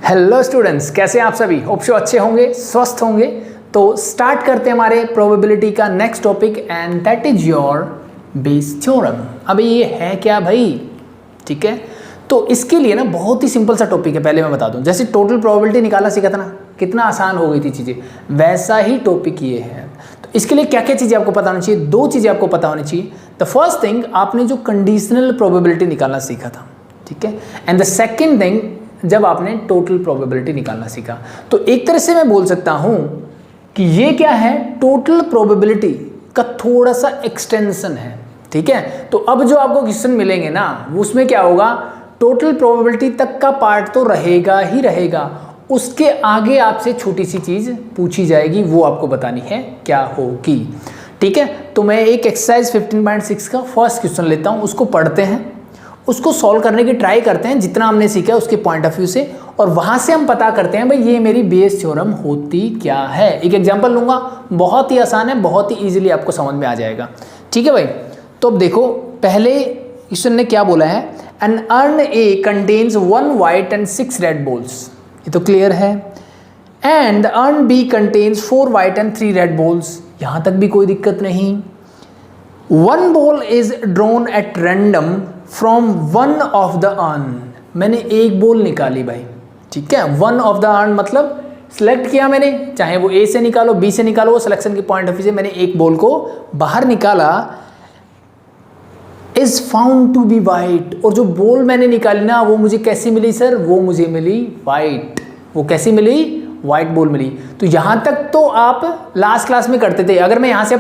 Hello students, कैसे हैं आप सभी? होप सो अच्छे होंगे, स्वस्थ होंगे। तो स्टार्ट करते हैं हमारे प्रोबेबिलिटी का next topic and that is your Bayes theorem. अभी ये है क्या भाई? ठीक है, तो इसके लिए ना बहुत ही सिंपल सा टॉपिक है। पहले मैं बता दूं, जैसे टोटल प्रोबेबिलिटी निकालना सीखा था ना, कितना आसान हो गई थी चीज़ें, वैसा ही टॉपिक ये है। तो इसके लिए क्या क्या चीज़ें आपको पता होनी चाहिए? दो चीज़ें आपको पता होनी चाहिए। द फर्स्ट थिंग, आपने जो कंडीशनल प्रोबेबिलिटी निकालना सीखा था, ठीक है, एंड द सेकेंड थिंग, जब आपने टोटल प्रोबेबिलिटी निकालना सीखा। तो एक तरह से मैं बोल सकता हूं कि ये क्या है, टोटल प्रोबेबिलिटी का थोड़ा सा एक्सटेंशन है। ठीक है, तो अब जो आपको क्वेश्चन मिलेंगे ना, उसमें क्या होगा, टोटल प्रोबेबिलिटी तक का पार्ट तो रहेगा ही रहेगा, उसके आगे आपसे छोटी सी चीज पूछी जाएगी, वो आपको बतानी है क्या होगी। ठीक है, तो मैं एक एक्सरसाइज 15.6 का फर्स्ट क्वेश्चन लेता हूं, उसको पढ़ते हैं, उसको सॉल्व करने की ट्राई करते हैं जितना हमने सीखा है उसके पॉइंट ऑफ व्यू से, और वहां से हम पता करते हैं भाई ये मेरी बेस थ्योरम होती क्या है। एक एग्जांपल लूंगा, बहुत ही आसान है, बहुत ही इजीली आपको समझ में आ जाएगा। ठीक है भाई, तो अब देखो, पहले क्वेश्चन ने क्या बोला है, an urn A contains 1 white and 6 red balls, ये तो क्लियर है। And urn B contains 4 white and 3 red balls, यहां तक भी कोई दिक्कत नहीं। 1 ball is drawn at random from one of the urn, मैंने एक बॉल निकाली भाई। ठीक है, वन ऑफ द अर्न मतलब सिलेक्ट किया मैंने, चाहे वो ए से निकालो बी से निकालो, वो सिलेक्शन के पॉइंट ऑफ व्यू से मैंने एक बॉल को बाहर निकाला। Is found to be white, और जो बॉल मैंने निकाली ना, वो मुझे कैसी मिली सर? वो मुझे मिली वाइट। वो कैसी मिली? वाइट बॉल मिली। तो यहां तक तो आप लास्ट क्लास में करते थे। अगर मैं यहां से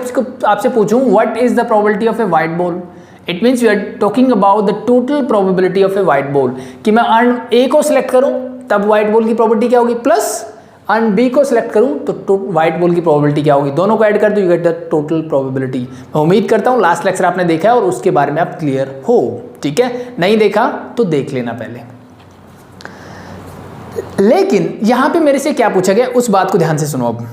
आपसे पूछूं what is the probability of a white ball, it means we are talking about the total probability of a white ball, कि मैं अर्न ए को सिलेक्ट करूं तब वाइट बॉल की प्रोबेबिलिटी क्या होगी, प्लस अर्न बी को सिलेक्ट करूं तो वाइट बॉल की प्रोबेबिलिटी क्या होगी, दोनों को ऐड कर दो, you get the total probability. मैं उम्मीद करता हूं लास्ट लेक्चर आपने देखा है और उसके बारे में आप क्लियर हो। ठीक है, नहीं देखा तो देख लेना पहले। लेकिन यहां पे मेरे से क्या पूछा गया, उस बात को ध्यान से सुनो। अब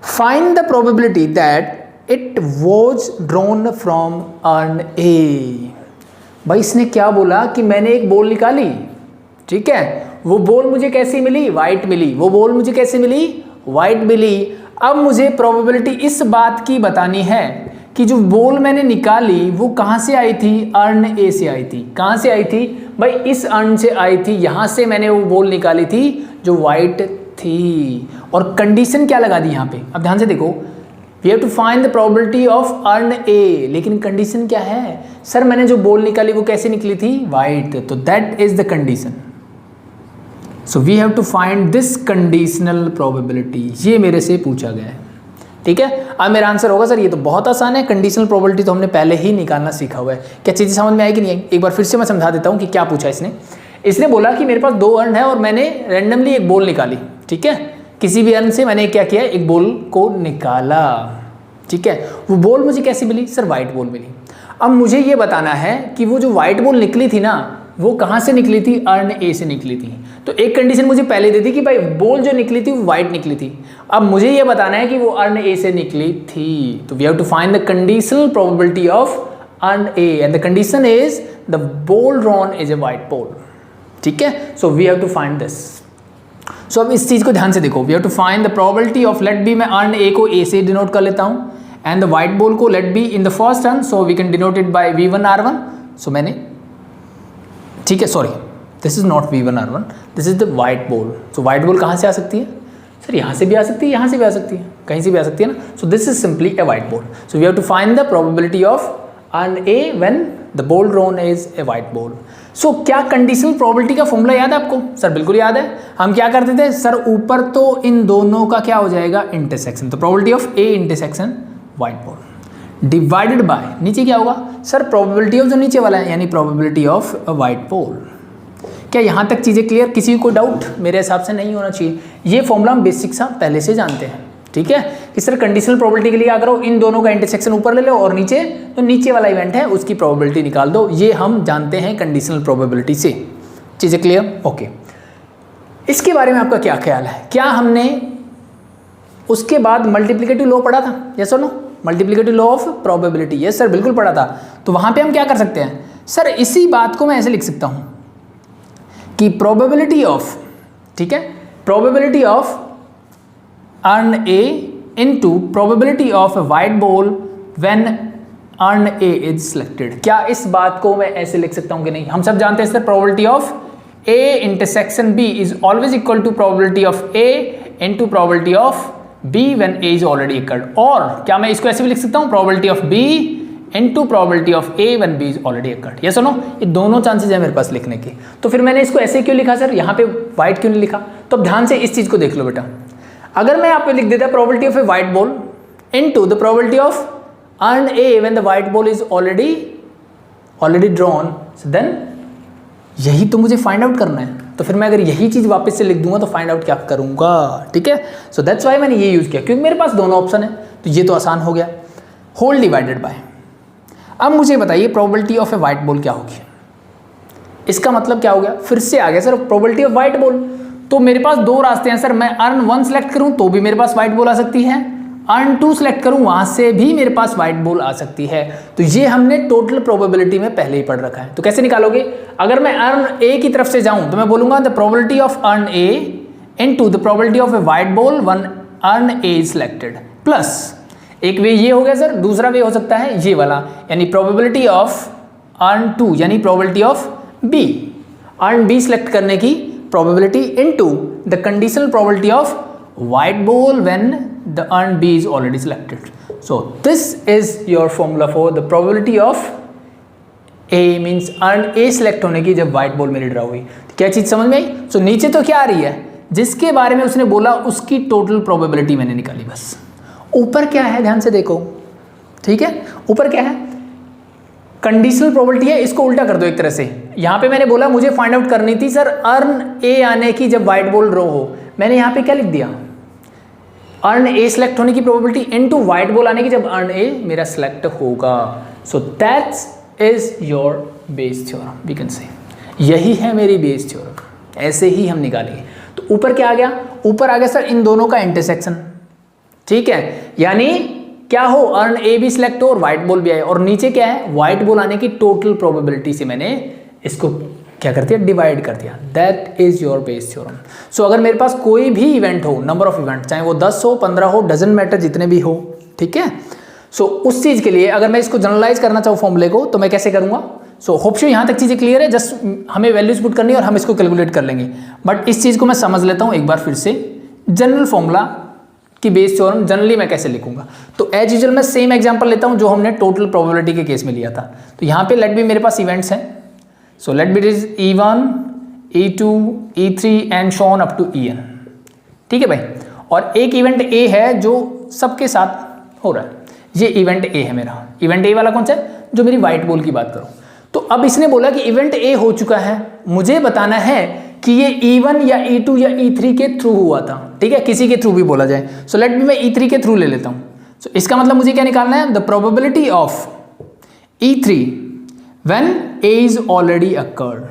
find the probability that it was drawn from earn ए। भाई इसने क्या बोला कि मैंने एक बॉल निकाली, ठीक है, वो बॉल मुझे कैसी मिली? वाइट मिली। वो बॉल मुझे कैसी मिली? वाइट मिली। अब मुझे प्रोबेबिलिटी इस बात की बतानी है कि जो बॉल मैंने निकाली वो कहां से आई थी? अर्न ए से आई थी। कहां से आई थी भाई? इस अर्न से आई थी, यहां से मैंने वो बॉल निकाली थी जो वाइट थी। और कंडीशन क्या लगा दी यहां पे? अब ध्यान से देखो, we have to find the probability of urn A, लेकिन कंडीशन क्या है? सर मैंने जो बॉल निकाली वो कैसे निकली थी? वाइट। तो that is the condition. So we have to find this conditional probability, ये मेरे से पूछा गया है। ठीक है, अब मेरा आंसर होगा सर ये तो बहुत आसान है, कंडीशनल प्रोबेबिलिटी तो हमने पहले ही निकालना सीखा हुआ है। क्या चीज़ें समझ में आएगी? नहीं? एक बार फिर से मैं समझा देता हूँ कि क्या पूछा इसने। इसने बोला कि मेरे पास 2 अर्न है और मैंने रैंडमली एक बॉल निकाली। ठीक है, किसी भी अर्न से मैंने क्या किया? एक बॉल को निकाला। ठीक है, वो बॉल मुझे कैसी मिली? सर वाइट बॉल मिली। अब मुझे ये बताना है कि वो जो वाइट बॉल निकली थी ना, वो कहाँ से निकली थी? अर्न ए से निकली थी। तो एक कंडीशन मुझे पहले दी थी कि भाई बॉल जो निकली थी वो वाइट निकली थी। अब मुझे ये बताना है कि वो अर्न ए से निकली थी। तो we have to find the conditional probability of urn A and the condition is the ball drawn is a white ball. ठीक है, so we have to find this. सो अब इस चीज को ध्यान से देखो, we have to find the probability of, let be मैं अर्न ए को ए से डिनोट कर लेता हूं, एंड द वाइट बॉल को let be in the first earn, so we can denote it by V1 R1। So मैंने, ठीक है, sorry this is not V1 R1, this is the white ball. So white ball कहाँ से आ सकती है? Sir यहाँ से भी आ सकती है, यहाँ से भी आ सकती है, कहीं से भी आ सकती है ना। So this is simply a white ball. So we have to find the probability of urn A when the ball drawn is a white ball. सो क्या कंडीशनल प्रोबेबिलिटी का फॉर्मूला याद है आपको? सर बिल्कुल याद है। हम क्या करते थे सर, ऊपर तो इन दोनों का क्या हो जाएगा? इंटरसेक्शन। तो probability of A intersection white ball divided by, नीचे क्या होगा सर? प्रोबेबिलिटी ऑफ जो नीचे वाला है, यानी probability of a white ball. क्या यहाँ तक चीज़ें क्लियर? किसी को डाउट? मेरे हिसाब से नहीं होना चाहिए। ये फॉर्मूला हम बेसिक सा पहले से जानते हैं। ठीक है, कि सर कंडीशनल प्रोबेबिलिटी के लिए क्या करो, इन दोनों का इंटरसेक्शन ऊपर ले लो और नीचे, तो नीचे वाला इवेंट है उसकी प्रोबेबिलिटी निकाल दो। ये हम जानते हैं कंडीशनल प्रोबेबिलिटी से। चीज़ें क्लियर? ओके। इसके बारे में आपका क्या ख्याल है? क्या हमने उसके बाद मल्टीप्लिकेटिव लॉ पढ़ा था? यस और no? Multiplicative law of probability, yes sir बिल्कुल पढ़ा था। तो वहां पे हम क्या कर सकते हैं सर, इसी बात को मैं ऐसे लिख सकता हूं कि प्रोबेबिलिटी ऑफ, ठीक है, probability of urn A into probability of a white ball when earn A is selected. क्या इस बात को मैं ऐसे लिख सकता हूं कि नहीं? हम सब जानते हैं sir probability of A intersection B is always equal to probability of A into probability of B when A is already occurred. और क्या मैं इसको ऐसे भी लिख सकता हूं, probability of B into probability of A when B is already occurred. ये सुनो, ये दोनों चांसेस है मेरे पास लिखने के। तो फिर मैंने इसको ऐसे क्यों लिखा सर, यहाँ पे वाइट क्यों नहीं लिखा? तो अब ध्यान से इस चीज को देख लो बेटा, अगर मैं यहाँ पे लिख देता probability of a white ball into the probability of urn A when the white ball is already drawn, then यही तो मुझे फाइंड आउट करना है। तो फिर मैं अगर यही चीज वापस से लिख दूंगा तो फाइंड आउट क्या करूंगा? ठीक है, सो दैट्स वाई मैंने ये यूज किया, क्योंकि मेरे पास दोनों ऑप्शन है। तो ये तो आसान हो गया, होल डिवाइडेड बाय। अब मुझे बताइए probability of a white ball क्या होगी? इसका मतलब क्या हो गया? फिर से आ गया sir probability of white ball. तो मेरे पास दो रास्ते हैं सर, मैं अर्न 1 सेलेक्ट करूं तो भी मेरे पास वाइट बॉल आ सकती है, अर्न 2 सेलेक्ट करूं वहां से भी मेरे पास वाइट बॉल आ सकती है। तो ये हमने टोटल प्रोबेबिलिटी में पहले ही पढ़ रखा है। तो कैसे निकालोगे? अगर मैं अर्न ए की तरफ से जाऊं तो मैं बोलूंगा the probability of urn A into the probability of a white ball one earn A is selected, plus एक वे ये हो गया सर, दूसरा वे हो सकता है ये वाला, यानी प्रोबेबिलिटी ऑफ अर्न 2 यानी probability of B, urn B select करने की probability into the conditional probability of white ball when the earned B is already selected. So this is your formula for the probability of A means earned A select होने की जब white ball मेरी draw हुई। तो क्या चीज़ समझ में आई? So नीचे तो क्या आ रही है, जिसके बारे में उसने बोला उसकी टोटल प्रोबेबिलिटी मैंने निकाली बस। ऊपर क्या है ध्यान से देखो, ठीक है, ऊपर क्या है? कंडीशनल प्रोबेबिलिटी है, इसको उल्टा कर दो एक तरह से। यहाँ पे मैंने बोला मुझे फाइंड आउट करनी थी सर अर्न ए आने की जब व्हाइट बॉल ड्रॉ हो, मैंने यहाँ पे क्या लिख दिया? अर्न ए सिलेक्ट होने की प्रोबेबिलिटी इनटू व्हाइट बॉल आने की जब अर्न ए मेरा सिलेक्ट होगा। So that's is your Bayes theorem, we can say यही है मेरी बेस थ्योरम, ऐसे ही हम निकालेंगे। तो ऊपर क्या आ गया? ऊपर आ गया सर इन दोनों का इंटरसेक्शन, ठीक है, यानी क्या हो, अर्न ए भी सिलेक्ट हो और व्हाइट बॉल भी आए, और नीचे क्या है, व्हाइट बॉल आने की टोटल प्रोबेबिलिटी से मैंने इसको क्या कर दिया, डिवाइड कर दिया। That is your Bayes theorem. So अगर मेरे पास कोई भी इवेंट हो, नंबर ऑफ इवेंट, चाहे वो 10 हो 15 हो, डजंट मैटर, जितने भी हो, ठीक है, सो उस चीज के लिए अगर मैं इसको जनरलाइज करना चाहूँ फॉर्मूले को, तो मैं कैसे करूंगा? सो होप सो यहाँ तक चीजें क्लियर है, जस्ट हमें वैल्यूज पुट करनी है और हम इसको कैलकुलेट कर लेंगे। बट इस चीज को मैं समझ लेता हूँ एक बार फिर से, जनरल फॉर्मूला कि बेस थ्योरम जनरली मैं कैसे लिखूंगा। तो एज यूजुअल मैं सेम एग्जांपल लेता हूं जो हमने टोटल प्रोबेबिलिटी के केस में लिया था। तो यहाँ पे लेट बी मेरे पास इवेंट्स हैं, so let be it is E1, E2, E3 and so on up to En, ठीक है भाई। और एक इवेंट ए है जो सबके साथ हो रहा है, ये इवेंट ए है मेरा। इवेंट ए वाला कौन सा है? जो मेरी व्हाइट बॉल की बात करूं। तो अब इसने बोला कि इवेंट ए हो चुका है, मुझे बताना है कि ये E1 या E2 या E3 के थ्रू हुआ था, ठीक है, किसी के थ्रू भी बोला जाए। सो लेट मी मैं E3 के थ्रू ले लेता हूं। सो इसका मतलब मुझे क्या निकालना है? The probability of E3 when A is already occurred.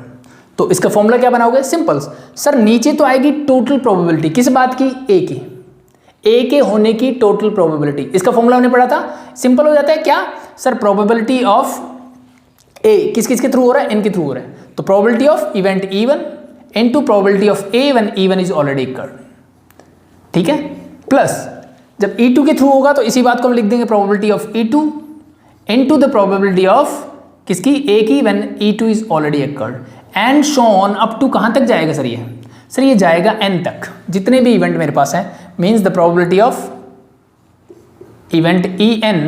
तो इसका फॉर्मूला क्या बनाओगे? सिंपल सर, नीचे तो आएगी टोटल प्रोबेबिलिटी, किस बात की? A की, A के होने की टोटल प्रोबेबिलिटी। इसका फॉर्मूला हमने पढ़ा था, सिंपल हो जाता है क्या सर? प्रोबेबिलिटी ऑफ A किस किस के थ्रू हो रहा है? इनके थ्रू हो रहा है, तो probability of event E1 into probability of A when E1 is already occurred, ठीक है, प्लस जब E2 के थ्रू होगा तो इसी बात को हम लिख देंगे, probability of E2 into the probability of किसकी? A की when E2 is already occurred, and so on up to कहां तक जाएगा सर? ये जाएगा n तक, जितने भी इवेंट मेरे पास हैं, means the probability of event En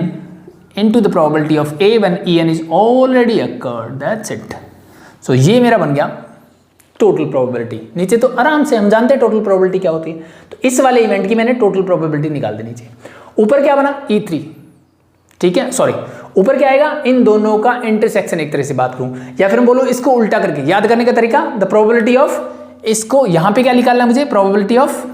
into the probability of A when En is already occurred, that's it. So ये मेरा बन गया टोटल प्रोबेबिलिटी। नीचे तो आराम से हम जानते हैं टोटल प्रोबेबिलिटी क्या होती है, तो इस वाले इवेंट की मैंने टोटल प्रोबेबिलिटी निकाल दी नीचे। ऊपर क्या बना? E3, ठीक है, सॉरी ऊपर क्या आएगा? इन दोनों का इंटरसेक्शन, एक तरह से बात करूं, या फिर हम बोलो इसको उल्टा करके याद करने का तरीका, द प्रोबेबिलिटी ऑफ, इसको यहां पे क्या निकालना है मुझे? Probability of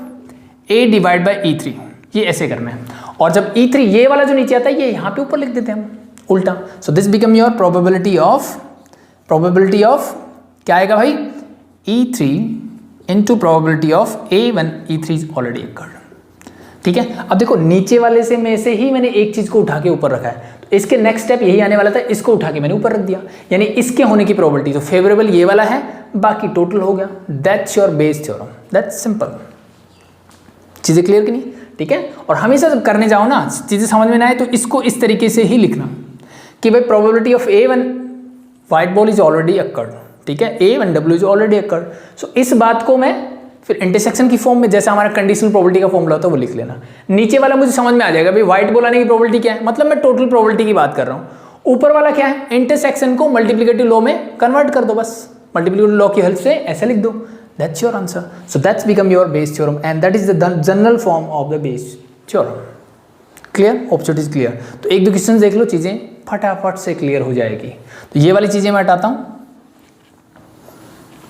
A divide by E3, ये ऐसे करना है। और जब E3 ये वाला जो नीचे आता है, ये यहां पे ऊपर लिख देते हैं हम उल्टा। सो this become your probability of क्या आएगा भाई? E3 into probability of A when E3 is already occurred, ठीक है। अब देखो नीचे वाले से में से ही मैंने एक चीज को उठा के ऊपर रखा है, तो तो इसके नेक्स्ट स्टेप यही आने वाला था, इसको उठा के मैंने ऊपर रख दिया, यानी इसके होने की प्रोबेबिलिटी तो फेवरेबल ये वाला है, बाकी टोटल हो गया। That's your Bayes theorem, that's simple. चीज़ें क्लियर कि नहीं? ठीक है। और हमेशा जब करने जाओ ना, चीज़ें समझ में ना आए तो इसको इस तरीके से ही लिखना कि भाई probability of A one white ball is already occurred, ठीक है, A one W is already occurred. So इस बात को मैं फिर इंटरसेक्शन की फॉर्म में, जैसा हमारा कंडीशनल प्रोबेबिलिटी का फॉर्मूला होता है वो लिख लेना। नीचे वाला मुझे समझ में आ जाएगा भाई व्हाइट बॉल आने की प्रोबेबिलिटी क्या है, मतलब मैं टोटल प्रोबेबिलिटी की बात कर रहा हूँ। ऊपर वाला क्या है, इंटरसेक्शन को मल्टीप्लिकेटिव लॉ में कन्वर्ट कर दो, बस मल्टीप्लिकेटिव लॉ की हेल्प से ऐसे लिख दो। That's your answer. So that's become your Bayes theorem and that is the general form of the Bayes theorem. Clear? Object is clear. तो एक दो क्वेश्चन देख लो, चीजें फटाफट से क्लियर हो जाएगी। तो ये वाली चीजें मैं हटाता हूँ।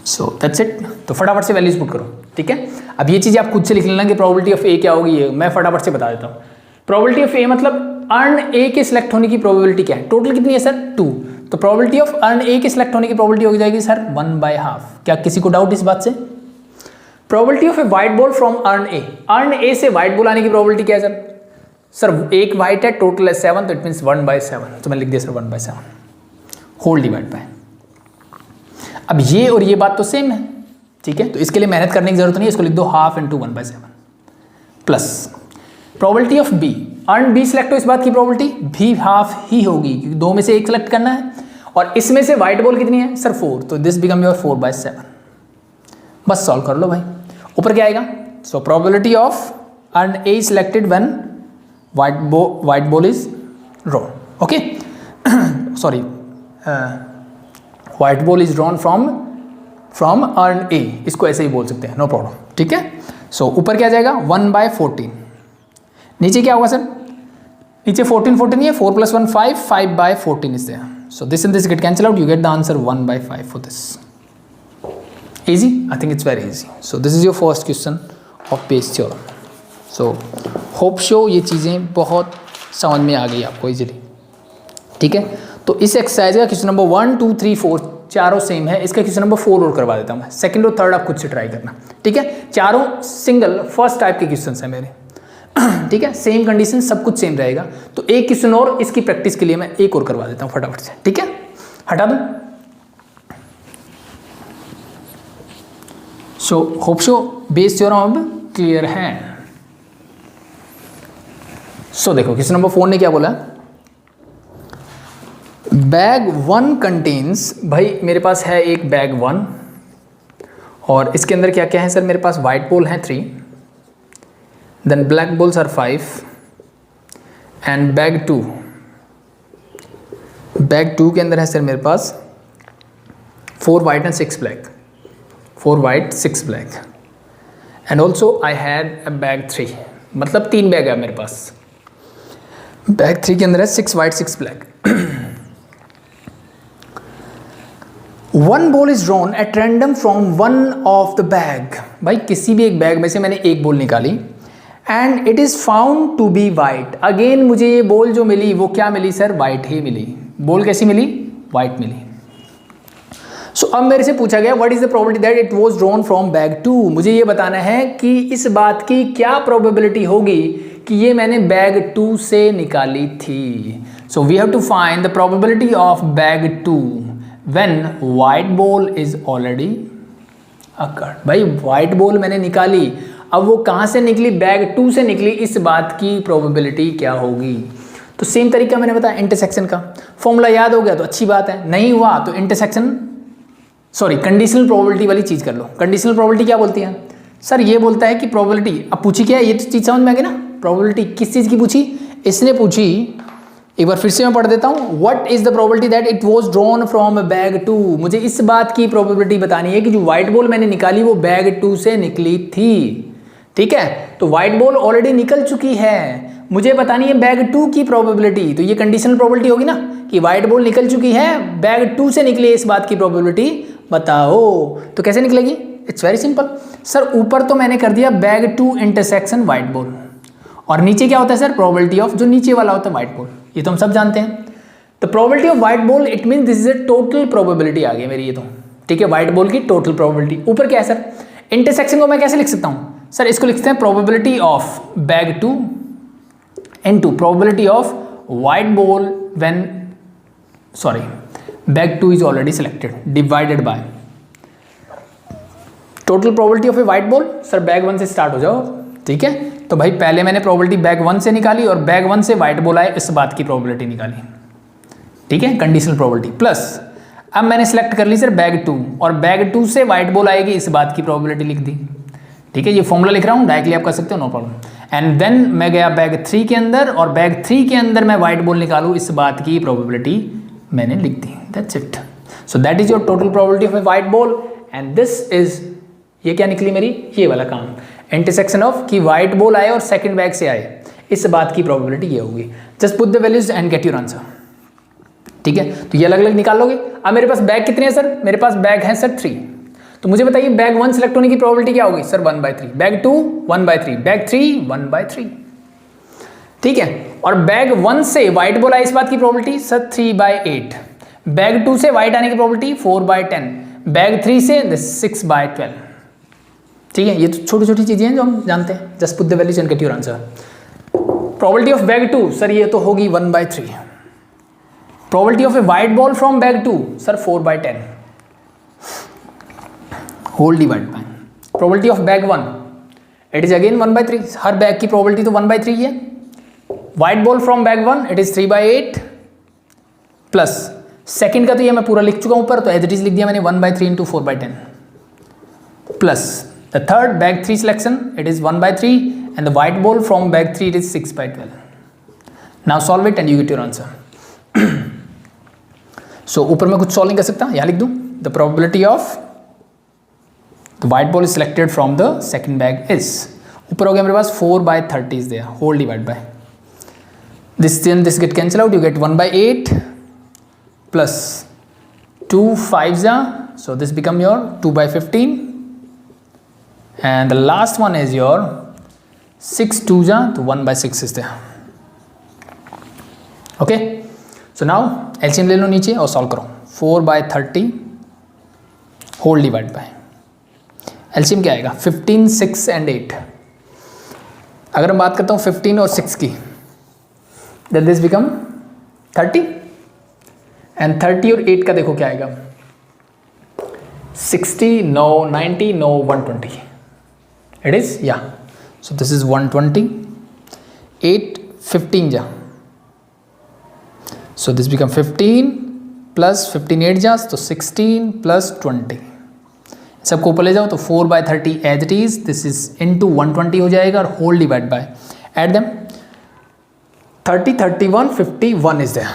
So that's it. तो फटाफट से वैल्यूज पुट करो, ठीक है। अब ये चीज़ें आप खुद से लिख लेना कि प्रोबेबिलिटी ऑफ ए क्या होगी, ये मैं फटाफट से बता देता हूँ। प्रोबेबिलिटी ऑफ ए मतलब अर्न ए के सिलेक्ट होने की प्रोबेबिलिटी क्या है, टोटल कितनी है सर 2, तो प्रोबेबिलिटी ऑफ अर्न ए के सिलेक्ट होने की प्रोबेबिलिटी हो जाएगी सर 1/2। क्या किसी को डाउट इस बात से? Probability of a white ball from earn ए से व्हाइट बॉल आने की प्रोबेबिलिटी क्या है सर एक व्हाइट है, टोटल है 7, तो इट मीन्स 1/7, तो मैं लिख दिया सर 1/7 होल डिवाइड बाय। अब ये और ये बात तो सेम है, ठीक है, तो इसके लिए मेहनत करने की जरूरत नहीं है, इसको लिख दो half into 1/7 plus probability of B, urn B select हो, इस बात की प्रोबेबिलिटी भी हाफ ही होगी क्योंकि दो में से एक सिलेक्ट करना है, और इसमें से व्हाइट बॉल कितनी है सर 4, तो दिस बिकम योर 4/7। बस सॉल्व कर लो भाई। ऊपर क्या आएगा, so probability of urn A selected when white ball is drawn, okay, sorry white ball is drawn from earn ए, इसको ऐसे ही बोल सकते हैं, नो प्रॉब्लम, ठीक है। सो ऊपर क्या जाएगा 1/14, नीचे क्या होगा सर, नीचे 14 ये 4 + 1 5, 5/14 is there, so this and this get cancel out, you get the answer 1/5 for this. Easy? I think it's very easy. So this is your first question of Bayes theorem. So hope so ये चीज़ें बहुत समझ में आ गई आपको easily, ठीक है। तो इस एक्सरसाइज का क्वेश्चन नंबर 1, 2, 3, 4 चारों सेम है, इसका क्वेश्चन नंबर 4 और करवा देता हूँ मैं, सेकंड और थर्ड आप खुद से ट्राई करना, ठीक है। चारों सिंगल फर्स्ट टाइप के क्वेश्चन हैं मेरे, ठीक है, सेम कंडीशन सब कुछ सेम रहेगा। तो एक क्वेश्चन और इसकी प्रैक्टिस के लिए मैं एक और करवा देता हूँ फटाफट से, ठीक है, हटा दूँ। So hope so Bayes theorem अब क्लियर है। सो देखो क्वेश्चन नंबर 4 ने क्या बोला, बैग 1 कंटेन्स, भाई मेरे पास है एक बैग 1 और इसके अंदर क्या क्या है सर, मेरे पास वाइट बॉल है 3, then black balls are 5 and bag 2 के अंदर है सर मेरे पास 4 white and 6 black, 4 white 6 black and also I had a bag 3, मतलब 3 बैग है मेरे पास। बैग 3 के अंदर है 6 white 6 black। 1 ball is drawn at random from one of the bag, भाई किसी भी एक बैग में से मैंने एक बॉल निकाली and it is found to be white, again मुझे ये बॉल जो मिली वो क्या मिली सर, white ही मिली। बॉल कैसी मिली, white मिली। सो अब मेरे से पूछा गया what is the probability that it was drawn from bag 2, मुझे ये बताना है कि इस बात की क्या प्रोबेबिलिटी होगी कि ये मैंने बैग 2 से निकाली थी। So we have to find the probability of bag 2 when white ball is already occurred. भाई व्हाइट बॉल मैंने निकाली, अब वो कहाँ से निकली, बैग 2 से निकली, इस बात की प्रोबेबिलिटी क्या होगी। तो सेम तरीका मैंने बताया, इंटरसेक्शन का फॉर्मूला याद हो गया तो अच्छी बात है, नहीं हुआ तो इंटरसेक्शन कंडीशनल प्रोबेबिलिटी वाली चीज़ कर लो। कंडीशनल प्रोबेबिलिटी क्या बोलती है सर, ये बोलता है कि प्रोबेबिलिटी, अब पूछी क्या है, ये तो चीज़ समझ में आ गई ना, प्रोबेबिलिटी किस चीज़ की पूछी, इसने पूछी, एक बार फिर से मैं पढ़ देता हूँ, what is the probability that it was drawn from bag 2, मुझे इस बात की प्रोबेबिलिटी बतानी है कि जो व्हाइट बॉल मैंने निकाली वो बैग 2 से निकली थी, ठीक है। तो व्हाइट बॉल ऑलरेडी निकल चुकी है, मुझे बतानी है बैग 2 की प्रोबेबिलिटी, तो ये कंडीशनल प्रोबेबिलिटी होगी ना कि व्हाइट बॉल निकल चुकी है, बैग 2 से निकली, इस बात की प्रोबेबिलिटी बताओ। तो कैसे निकलेगी, इट्स वेरी सिंपल सर, ऊपर तो मैंने कर दिया बैग 2 इंटरसेक्शन व्हाइट बॉल, और नीचे क्या होता है सर, प्रोबेबिलिटी ऑफ जो नीचे वाला होता है व्हाइट बॉल, ये तो हम सब जानते हैं। तो probability of white ball it mean this is a total probability आ गई मेरी ये तो, ठीक है, व्हाइट बॉल की टोटल प्रोबेबिलिटी। ऊपर क्या है सर, इंटरसेक्शन को मैं कैसे लिख सकता हूँ सर, इसको लिखते हैं probability of bag 2 into probability of white ball when bag 2 is already selected divided by total probability of a white ball। Sir bag 1 से स्टार्ट हो जाओ, ठीक है। तो भाई पहले मैंने probability बैग 1 से निकाली और बैग 1 से white ball आए इस बात की probability निकाली, ठीक है, कंडीशनल probability प्लस अब मैंने सेलेक्ट कर ली सर बैग 2 और बैग 2 से white ball आएगी इस बात की probability लिख दी, ठीक है। ये फॉर्मूला लिख रहा हूँ, डायरेक्टली आप कर सकते हो, नो प्रॉब्लम। एंड देन मैं गया बैग 3 के अंदर और बैग 3 के अंदर मैं व्हाइट बॉल निकालूँ इस बात की प्रोबेबिलिटी मैंने लिख दी, that's it. So that is your total probability of a white ball and this is, ये क्या निकली मेरी, ये वाला काम, इंटरसेक्शन ऑफ कि व्हाइट बॉल आए और सेकंड बैग से आए इस बात की प्रोबेबिलिटी ये होगी। Just put the values and get your answer, ठीक है। तो ये अलग अलग निकाल लोगे। अब मेरे पास बैग कितने हैं सर, मेरे पास बैग है सर 3, तो मुझे बताइए बैग 1 सिलेक्ट होने की प्रोबेबिलिटी क्या होगी सर 1/3, बैग 2 1/3, बैग 3 1/3, ठीक है। और बैग 1 से व्हाइट बॉल आए इस बात की प्रोबेबिलिटी सर 3/8, बैग 2 से व्हाइट आने की प्रोबेबिलिटी 4/10, बैग 3 से 6/12, ठीक है। ये तो छोटी छोटी चीजें हैं जो हम जानते हैं। Just put the values and get your answer. Probability of bag 2 sir ये तो होगी 1/3, probability of a white ball from bag 2 sir 4/10 whole divide by probability of bag 1 it is again 1/3, हर बैग की प्रोबेबिलिटी तो 1/3 है। White ball from bag 1 it is 3/8 plus second का तो ये मैं पूरा लिख चुका हूं ऊपर, तो एज इट इज लिख दिया मैंने 1/3 into 4/10 plus the third bag 3 selection it is 1/3 and the white ball from bag 3 it is 6/12। Now solve it and you get your answer. So ऊपर मैं कुछ सॉल्व नहीं कर सकता, यहां लिख दूं the probability of the white ball is selected from the second bag is, ऊपर हो गया मेरे पास 4/30 is there whole divide by this, then this get cancel out, you get 1/8 plus 2 5s are, so this become your 2/15 and the last one is your 6 2s are, तो 1/6 is there, okay। so now LCM ले लो नीचे और solve करो। 4/30 whole divide by LCM क्या आएगा 15 6 and 8। अगर मैं बात करता हूँ 15 और 6 की, देन दिस बिकम 30 एंड 30 और 8 का देखो क्या आएगा 60 9 90 9 120 इट इज, या सो दिस इज 120 8 15 जा, सो दिस बिकम 15 प्लस 15 8 जा तो 16 प्लस 20, सबको ऊपर ले जाओ तो 4/30 as it is, this is into 120 हो जाएगा और whole divide by add them 30 31 51 is there,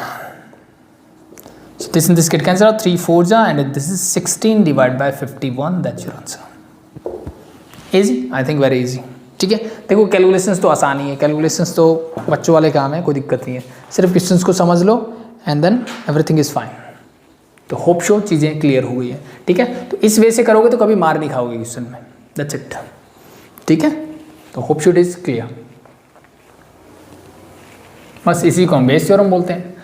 so this in this get cancel out 3 4 जा and this is 16 divide by 51, that's your answer. Easy, I think very easy, ठीक है। देखो calculations तो आसान ही है, कैलकुलेशंस तो बच्चों वाले काम है, कोई दिक्कत नहीं है, सिर्फ क्वेश्चंस को समझ लो and then everything is fine. तो होप शो चीज़ें क्लियर हो गई है, ठीक है। तो इस वे से करोगे तो कभी मार नहीं खाओगे क्वेश्चन में, दैट्स इट, ठीक है। तो hope show it is clear, बस इसी को हम बेस थ्योरम बोलते हैं।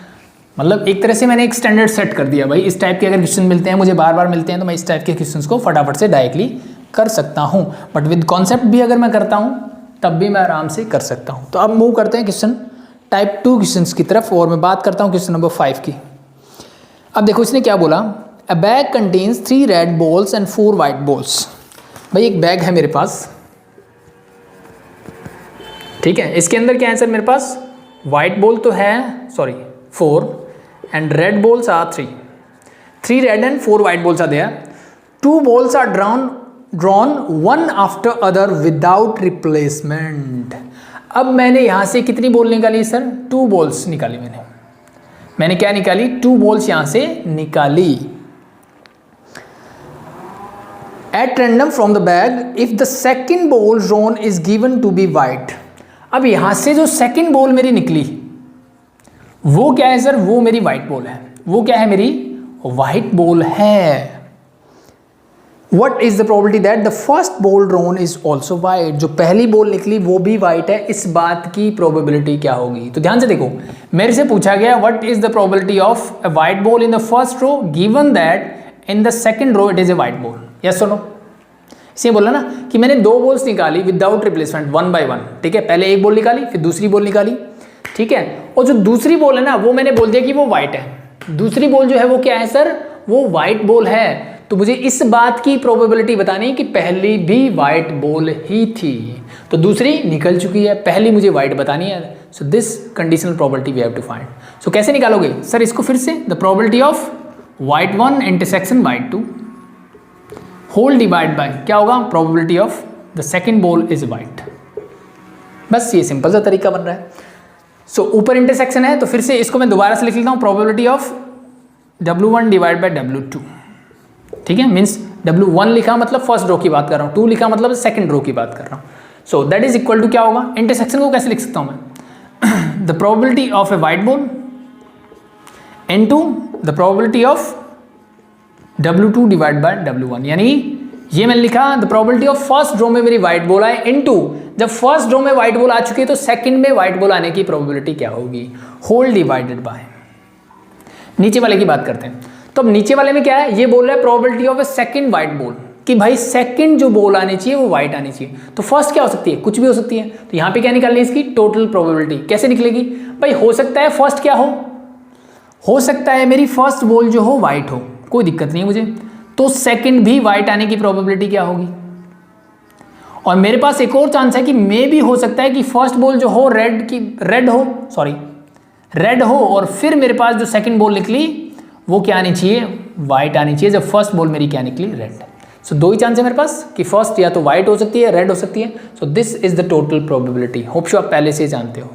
मतलब एक तरह से मैंने एक स्टैंडर्ड सेट कर दिया, भाई इस टाइप के अगर क्वेश्चन मिलते हैं मुझे बार बार मिलते हैं तो मैं इस टाइप के क्वेश्चंस को फटाफट से डायरेक्टली कर सकता हूँ, बट विद कॉन्सेप्ट भी अगर मैं करता हूँ तब भी मैं आराम से कर सकता हूँ। तो अब मूव करते हैं क्वेश्चन टाइप 2 क्वेश्चन की तरफ और मैं बात करता हूँ क्वेश्चन नंबर 5 की। अब देखो इसने क्या बोला, अ bag contains 3 red balls and 4 white balls. भाई एक बैग है मेरे पास, ठीक है, इसके अंदर क्या है सर मेरे पास वाइट बॉल तो है 4 and red balls are 3 red and 4 white balls are there, 2 balls are drawn one after other without replacement। अब मैंने यहां से कितनी बॉल निकाली सर 2 balls निकाली, मैंने क्या निकाली 2 balls यहां से निकाली। At random from the bag if the second ball drawn is given to be white। अब यहां से जो सेकंड बॉल मेरी निकली वो क्या है सर, वो मेरी व्हाइट बॉल है, वो क्या है मेरी व्हाइट बॉल है। What is the probability that the first ball drawn is also white? जो पहली बॉल निकली वो भी white है, इस बात की probability क्या होगी। तो ध्यान से देखो मेरे से पूछा गया what is the probability of a white ball in the first row given that in the second row it is a white ball, yes or no। इसे बोला ना कि मैंने 2 बॉल्स निकाली विदाउट रिप्लेसमेंट 1 by 1, ठीक है, पहले एक बॉल निकाली फिर दूसरी बॉल निकाली, ठीक है। और जो दूसरी बॉल है ना, वो मैंने बोल दिया कि वो वाइट है। दूसरी बॉल जो है वो क्या है सर, वो वाइट बॉल है। तो मुझे इस बात की प्रोबेबिलिटी बतानी है कि पहली भी वाइट बॉल ही थी, तो दूसरी निकल चुकी है, पहली मुझे वाइट बतानी है। So this conditional probability we have to find. So कैसे निकालोगे सर इसको, फिर से the probability of white 1 intersection white 2 whole divide by क्या होगा, probability of the second ball is white. बस ये सिंपल सा तरीका बन रहा है। सो ऊपर इंटरसेक्शन है, तो फिर से इसको मैं दोबारा से लिख लेता हूँ, probability of W1 divide by W2, ठीक है। मीन्स W1 लिखा मतलब फर्स्ट रो की बात कर रहा हूँ, 2 लिखा मतलब सेकंड रो की बात कर रहा हूँ। So that is equal to क्या होगा, इंटरसेक्शन को कैसे लिख सकता हूँ मैं, the probability of a white ball into the probability of W2 divide by W1, यानी ये मैंने लिखा the probability of first row में मेरी व्हाइट बॉल आए इनटू, जब फर्स्ट रो में व्हाइट बॉल आ चुकी है तो सेकंड में व्हाइट बॉल आने की प्रोबेबिलिटी क्या होगी, होल डिवाइडेड बाय। नीचे वाले की बात करते हैं, तो अब नीचे वाले में क्या है, ये बोल रहा है probability of a second white ball, कि भाई सेकंड जो बॉल आनी चाहिए वो व्हाइट आनी चाहिए। तो फर्स्ट क्या हो सकती है, कुछ भी हो सकती है। तो यहाँ पे क्या निकालनी है इसकी, टोटल प्रोबेबिलिटी। कैसे निकलेगी भाई, हो सकता है फर्स्ट क्या हो सकता है मेरी फर्स्ट बॉल जो हो व्हाइट हो, कोई दिक्कत नहीं है मुझे, तो सेकंड भी व्हाइट आने की प्रोबेबिलिटी क्या होगी। और मेरे पास एक और चांस है कि मे भी हो सकता है कि फर्स्ट बॉल जो हो रेड हो और फिर मेरे पास जो सेकंड बॉल निकली वो क्या आनी चाहिए, व्हाइट आनी चाहिए, जब फर्स्ट बॉल मेरी क्या निकली, रेड। सो दो ही चांस है मेरे पास कि फर्स्ट या तो व्हाइट हो सकती है, रेड हो सकती है। So this is the total probability. Hope show आप पहले से जानते हो,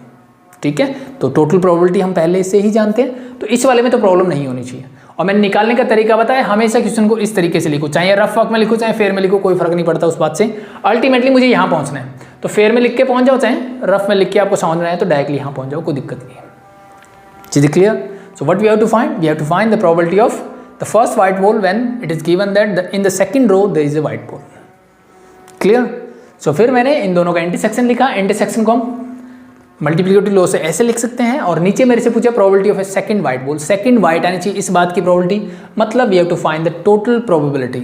ठीक है। तो टोटल प्रोबेबिलिटी हम पहले से ही जानते हैं, तो इस वाले में तो प्रॉब्लम नहीं होनी चाहिए। और मैंने निकालने का तरीका बताया, हमेशा क्वेश्चन को इस तरीके से लिखो, चाहे रफ वर्क में लिखो चाहे फेयर में लिखो, कोई फर्क नहीं पड़ता उस बात से। अल्टीमेटली मुझे यहाँ पहुँचना है, तो फेयर में लिख के पहुँच जाओ, चाहे रफ में लिख के आपको समझ में आए तो डायरेक्टली यहाँ पहुँच जाओ, कोई दिक्कत नहीं है। चीज़ clear. So what we have to find, we have to find the probability of the first white ball when it is given that in the second row there is a white ball. Clear. So फिर मैंने इन दोनों का intersection लिखा, intersection को हम multiplicative law से ऐसे लिख सकते हैं। और नीचे मेरे से पूछा probability of a second white ball, second white आनी चाहिए, इस बात की प्रोबेबिलिटी, मतलब we have to find the total probability.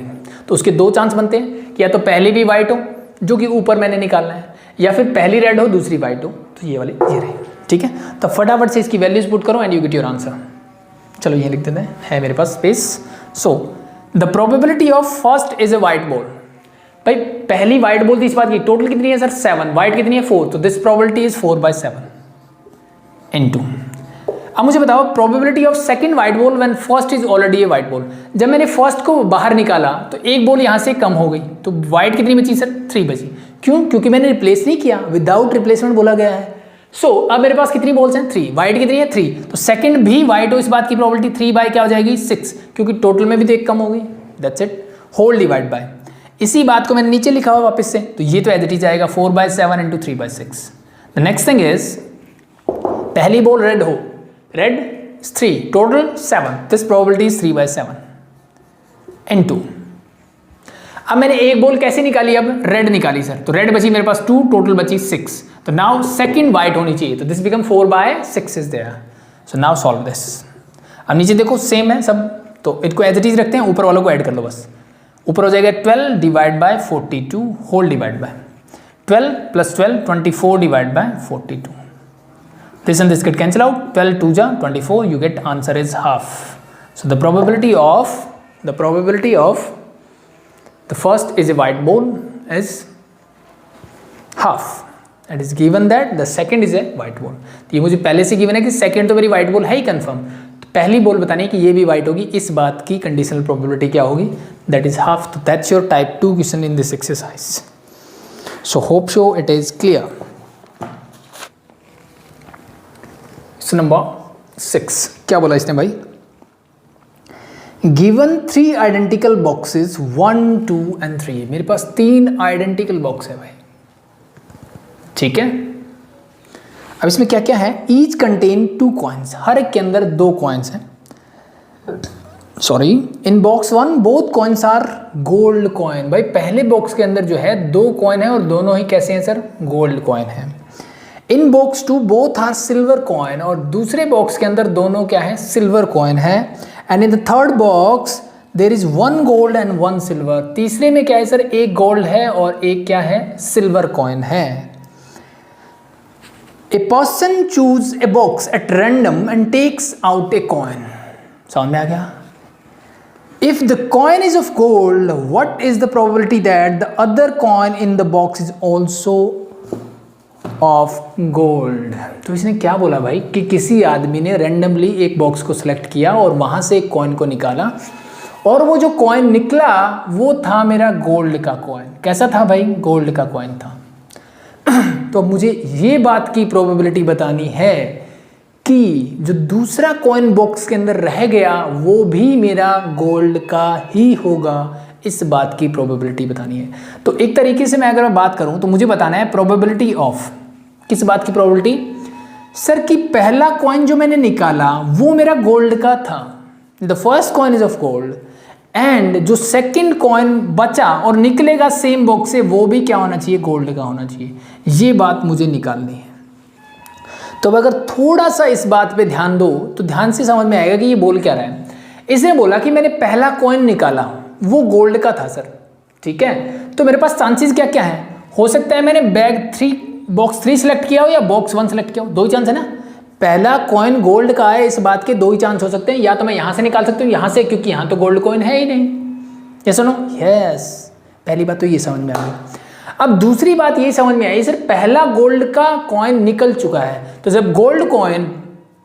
तो उसके दो चांस बनते हैं कि या तो पहली भी व्हाइट हो जो कि ऊपर मैंने निकालना है, या फिर पहली रेड हो दूसरी व्हाइट हो, तो ये वाली ये रही, ठीक है। तो फटाफट से इसकी वैल्यूज पुट करो and you get your answer. चलो ये लिख देते हैं, है मेरे पास space. So the probability of first is a white ball, भाई पहली व्हाइट बॉल थी, इस बात की टोटल कितनी है सर 7, व्हाइट कितनी है 4, तो दिस प्रोबेबिलिटी इज 4/7 इनटू। अब मुझे बताओ probability of second white ball when first is already A white ball. जब मैंने फर्स्ट को बाहर निकाला तो एक बॉल यहाँ से कम हो गई, तो व्हाइट कितनी बची सर 3 बची। क्यों, क्योंकि मैंने रिप्लेस नहीं किया, विदाउट रिप्लेसमेंट बोला गया है। सो अब मेरे पास कितनी बॉल्स हैं 3, व्हाइट कितनी है 3, तो सेकंड भी व्हाइट हो, इस बात की प्रोबेबिलिटी 3 क्या हो जाएगी 6, क्योंकि टोटल में भी तो एक कम हो गई। That's it, whole divide by. इसी बात को मैंने नीचे लिखा हुआ वापस से, तो ये तो एज इट इज आएगा 4/7 into 3/6। The next thing is पहली बॉल रेड हो, red 3 total 7, this probability is 3/7 into. अब मैंने एक बॉल कैसे निकाली, अब रेड निकाली सर, तो रेड बची मेरे पास 2, टोटल बची 6, तो नाउ सेकंड व्हाइट होनी चाहिए, तो this become 4/6 is there. So now solve this. अब नीचे देखो सेम है सब, तो इसको एज इट इज रखते हैं, ऊपर वालों को ऐड कर लो बस। ऊपर हो जाएगा 12 divide by 42 whole divide by 12 + 12 24 divide by 42। This and this get cancel out, 12 2 जा 24, you get answer is half. So the probability of the first is a white ball is half. It is given that the second is a white ball. तो ये मुझे पहले से given है कि second तो मेरी white ball है ही कंफर्म, तो पहली बॉल बतानी है कि ये भी white होगी, इस बात की कंडीशनल प्रोबेबिलिटी क्या होगी, that is half. तो that's your type 2 question in this exercise. So hope so it is clear. Number 6 क्या बोला इसने भाई, गिवन 3 आइडेंटिकल बॉक्सेस 1 2 and 3। मेरे पास 3 आइडेंटिकल बॉक्स है भाई, ठीक है। अब इसमें क्या क्या है, ईच कंटेन 2 कॉइन्स, हर एक के अंदर 2 कॉइन्स हैं। Sorry, in box 1 both coins are gold coin. भाई पहले बॉक्स के अंदर जो है 2 कॉइन है और दोनों ही कैसे हैं सर, गोल्ड कॉइन है। In box 2 both are silver coin, और दूसरे बॉक्स के अंदर दोनों क्या है, सिल्वर कॉइन है। And in the third box there is 1 gold and 1 silver. तीसरे में क्या है सर, एक गोल्ड है और एक क्या है, सिल्वर कॉइन है। A person choose a box at random and takes out a coin. समझ में आ गया? If the coin is of gold, what is the probability that the other coin in the box is also of gold. तो इसने क्या बोला भाई कि किसी आदमी ने रैंडमली एक बॉक्स को सिलेक्ट किया और वहां से एक कॉइन को निकाला, और वो जो कॉइन निकला वो था मेरा गोल्ड का कॉइन। कैसा था भाई? गोल्ड का कॉइन था। तो अब मुझे ये बात की प्रोबेबिलिटी बतानी है कि जो दूसरा कॉइन बॉक्स के अंदर रह गया वो भी मेरा गोल्ड का ही होगा। इस बात की प्रोबेबिलिटी बतानी है। तो एक तरीके से मैं अगर बात करूं तो मुझे बताना है प्रोबेबिलिटी ऑफ, किस बात की प्रोबेबिलिटी? सर कि पहला कॉइन जो मैंने निकाला वो मेरा गोल्ड का था, the first coin is of gold, and जो सेकंड कॉइन बचा और निकलेगा सेम बॉक्स से वो भी क्या होना चाहिए? गोल्ड का होना चाहिए। ये बात मुझे निकालनी है। तो अगर थोड़ा सा इस बात पे ध्यान दो तो ध्यान से समझ में आएगा कि ये बोल क्या रहा है। इसने बोला कि मैंने पहला कॉइन निकाला वो गोल्ड का था सर, ठीक है? तो मेरे पास चांसेस क्या क्या है? हो सकता है मैंने बॉक्स 3 सेलेक्ट किया हो या बॉक्स 1 सेलेक्ट किया हो, दो ही चांस है ना। पहला कॉइन गोल्ड का है, इस बात के दो ही चांस हो सकते हैं, या तो मैं यहां से निकाल सकती हूँ यहां से, क्योंकि यहां तो गोल्ड कॉइन है ही नहीं। ये सुनो, यस, पहली बात तो ये समझ में आ गई। अब दूसरी बात ये समझ में आई, सर पहला गोल्ड का कॉइन निकल चुका है, तो जब गोल्ड कॉइन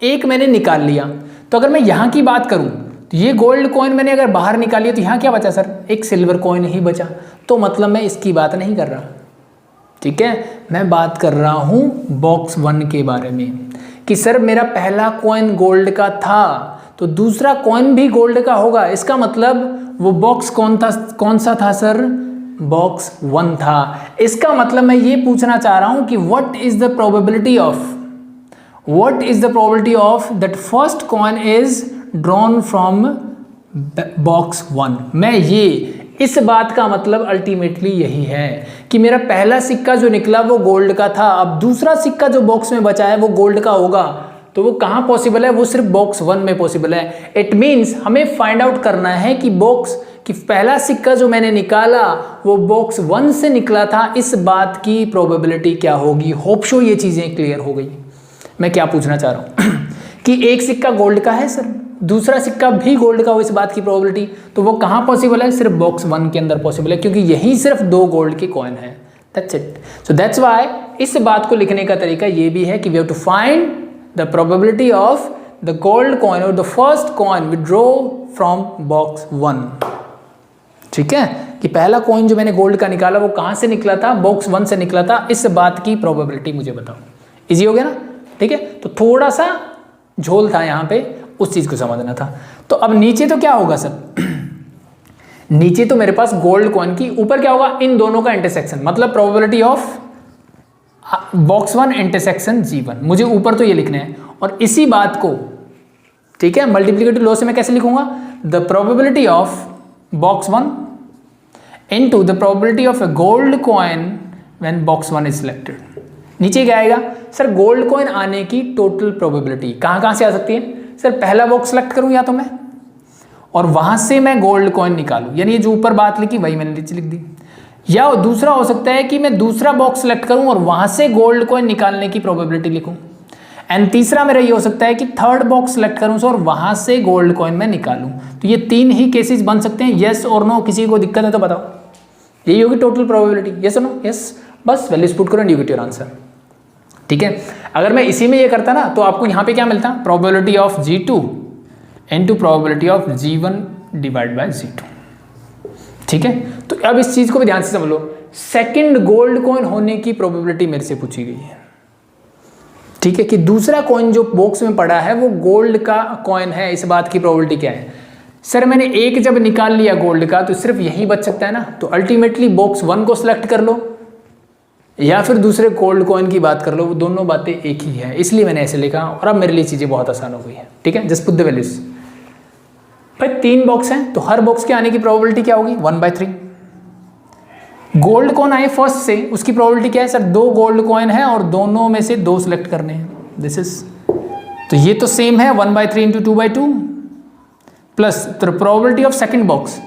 एक मैंने निकाल लिया, तो अगर मैं यहाँ की बात करूँ तो ये गोल्ड कॉइन मैंने अगर बाहर निकाल लिया तो यहाँ क्या बचा सर? एक सिल्वर कॉइन ही बचा। तो मतलब मैं इसकी बात नहीं कर रहा, ठीक है? मैं बात कर रहा हूँ बॉक्स 1 के बारे में कि सर मेरा पहला कॉइन गोल्ड का था तो दूसरा कॉइन भी गोल्ड का होगा। इसका मतलब वो बॉक्स कौन सा था सर? बॉक्स 1 था। इसका मतलब मैं ये पूछना चाह रहा हूं कि what is the probability of that first coin is drawn from box 1। मैं ये इस बात का मतलब अल्टीमेटली यही है कि मेरा पहला सिक्का जो निकला वो गोल्ड का था, अब दूसरा सिक्का जो बॉक्स में बचा है वो गोल्ड का होगा। तो वो कहाँ पॉसिबल है? वो सिर्फ बॉक्स 1 में पॉसिबल है। इट मीन्स हमें फाइंड आउट करना है कि पहला सिक्का जो मैंने निकाला वो बॉक्स 1 से निकला था, इस बात की प्रोबेबिलिटी क्या होगी। होप शो ये चीज़ें क्लियर हो गई। मैं क्या पूछना चाह रहा हूँ कि एक सिक्का गोल्ड का है सर, दूसरा सिक्का भी गोल्ड का हो, इस बात की प्रोबेबिलिटी, तो वो कहाँ पॉसिबल है? सिर्फ बॉक्स 1 के अंदर पॉसिबल है, क्योंकि यही सिर्फ 2 गोल्ड के कॉइन है। That's it. So that's why इस बात को लिखने का तरीका ये भी है कि we have to find the probability of the gold coin और the first coin withdraw from box 1। ठीक है, कि पहला कॉइन जो मैंने गोल्ड का निकाला वो कहाँ से निकला था? बॉक्स 1 से निकला था। इस बात की प्रोबेबिलिटी मुझे बताओ। इजी हो गया ना? ठीक है, तो थोड़ा सा झोल था यहाँ पे, उस चीज़ को समझना था। तो अब नीचे तो क्या होगा सर? नीचे तो मेरे पास गोल्ड कॉइन की, ऊपर क्या होगा? इन दोनों का इंटरसेक्शन, मतलब probability of box 1 intersection G1। मुझे ऊपर तो ये लिखना है, और इसी बात को, ठीक है, मल्टीप्लिकेटिव लॉ से मैं कैसे लिखूंगा? The probability of box 1 into the probability of a gold coin when box 1 is selected। नीचे क्या आएगा सर? गोल्ड कॉइन आने की टोटल प्रोबेबिलिटी कहाँ से आ सकती है सर? पहला बॉक्स सेलेक्ट करूँ या तो मैं, और वहां से मैं गोल्ड कॉइन निकालूं, यानी जो ऊपर बात लिखी वही मैंने नीचे लिख दी। या दूसरा हो सकता है कि मैं दूसरा बॉक्स सेलेक्ट करूं और वहां से गोल्ड कॉइन निकालने की प्रोबेबिलिटी लिखूं। एंड तीसरा मेरा ये हो सकता है कि थर्ड बॉक्स सेलेक्ट करूं और वहां से गोल्ड कॉइन मैं निकालूं। तो ये 3 ही केसेस बन सकते हैं, येस और नो। किसी को दिक्कत है तो बताओ। यही होगी टोटल प्रोबेबिलिटी, येस और नो? यस, बस वैल्यूज पुट करो and you get your answer. ठीक है, अगर मैं इसी में ये करता ना तो आपको यहाँ पे क्या मिलता? Probability of G2 into probability of G1 divide by G2। ठीक है, तो अब इस चीज को भी ध्यान से समझ लो। सेकंड गोल्ड कॉइन होने की प्रोबेबिलिटी मेरे से पूछी गई है। ठीक है, कि दूसरा कॉइन जो बॉक्स में पड़ा है वो गोल्ड का कॉइन है, इस बात की प्रोबेबिलिटी क्या है? सर मैंने एक जब निकाल लिया गोल्ड का तो सिर्फ यही बच सकता है ना, तो अल्टीमेटली बॉक्स 1 को सिलेक्ट कर लो या फिर दूसरे गोल्ड कॉइन की बात कर लो, वो दोनों बातें एक ही है, इसलिए मैंने ऐसे लिखा। और अब मेरे लिए चीजें बहुत आसान हो गई है। ठीक है, जस्ट पुट द वैल्यूज। भाई 3 बॉक्स हैं तो हर बॉक्स के आने की प्रोबेबिलिटी क्या होगी? 1/3। गोल्ड कॉइन आए फर्स्ट से, उसकी प्रोबेबिलिटी क्या है सर? 2 गोल्ड कॉइन है और दोनों में से 2 सिलेक्ट करने हैं। दिस इज, तो ये तो सेम है 1/3 into 2/2 plus probability of second box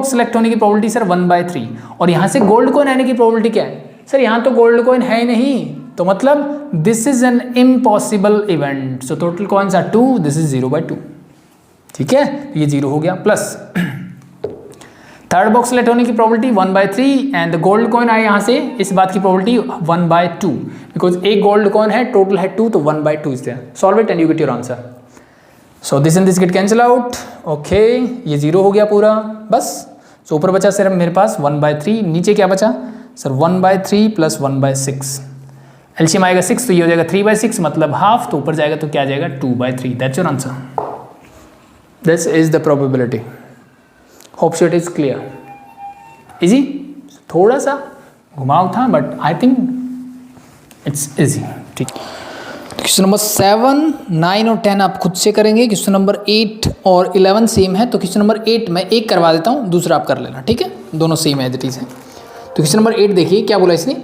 select होने की प्रोबेबिलिटी सर 1/3। और यहां से गोल्ड कॉइन आने की प्रोबेबिलिटी क्या है सर? यहां तो गोल्ड कॉइन है ही नहीं, तो मतलब this is an impossible event, so total coins are 2, this is 0/2। ठीक है, तो ये 0 हो गया। प्लस थर्ड बॉक्स सेलेक्ट होने की probability 1/3 and the gold coin आए यहाँ से, इस बात की प्रोबेबिलिटी 1/2 बिकॉज एक गोल्ड कॉइन है, टोटल है 2, तो 1/2 is there. Solve it and you get your answer. So this and this get cancel out. Okay, ये 0 हो गया पूरा बस। सो ऊपर बचा सिर्फ मेरे पास 1/3, नीचे क्या बचा सर 1/3 प्लस 1/6। एलसीएम आएगा 6 तो ये हो जाएगा 3/6 मतलब हाफ, तो ऊपर जाएगा तो क्या आ जाएगा 2/3। That's your answer. This is the probability. Hope so it is clear. Easy, थोड़ा सा घुमाव था but I think it's easy. ठीक, क्वेश्चन नंबर 7, 9 और 10 आप खुद से करेंगे। क्वेश्चन नंबर 8 और 11 सेम है, तो क्वेश्चन नंबर 8 मैं एक करवा देता हूँ, दूसरा आप कर लेना। ठीक है, दोनों सेम है, एज है। तो क्वेश्चन नंबर 8 देखिए क्या बोला इसने।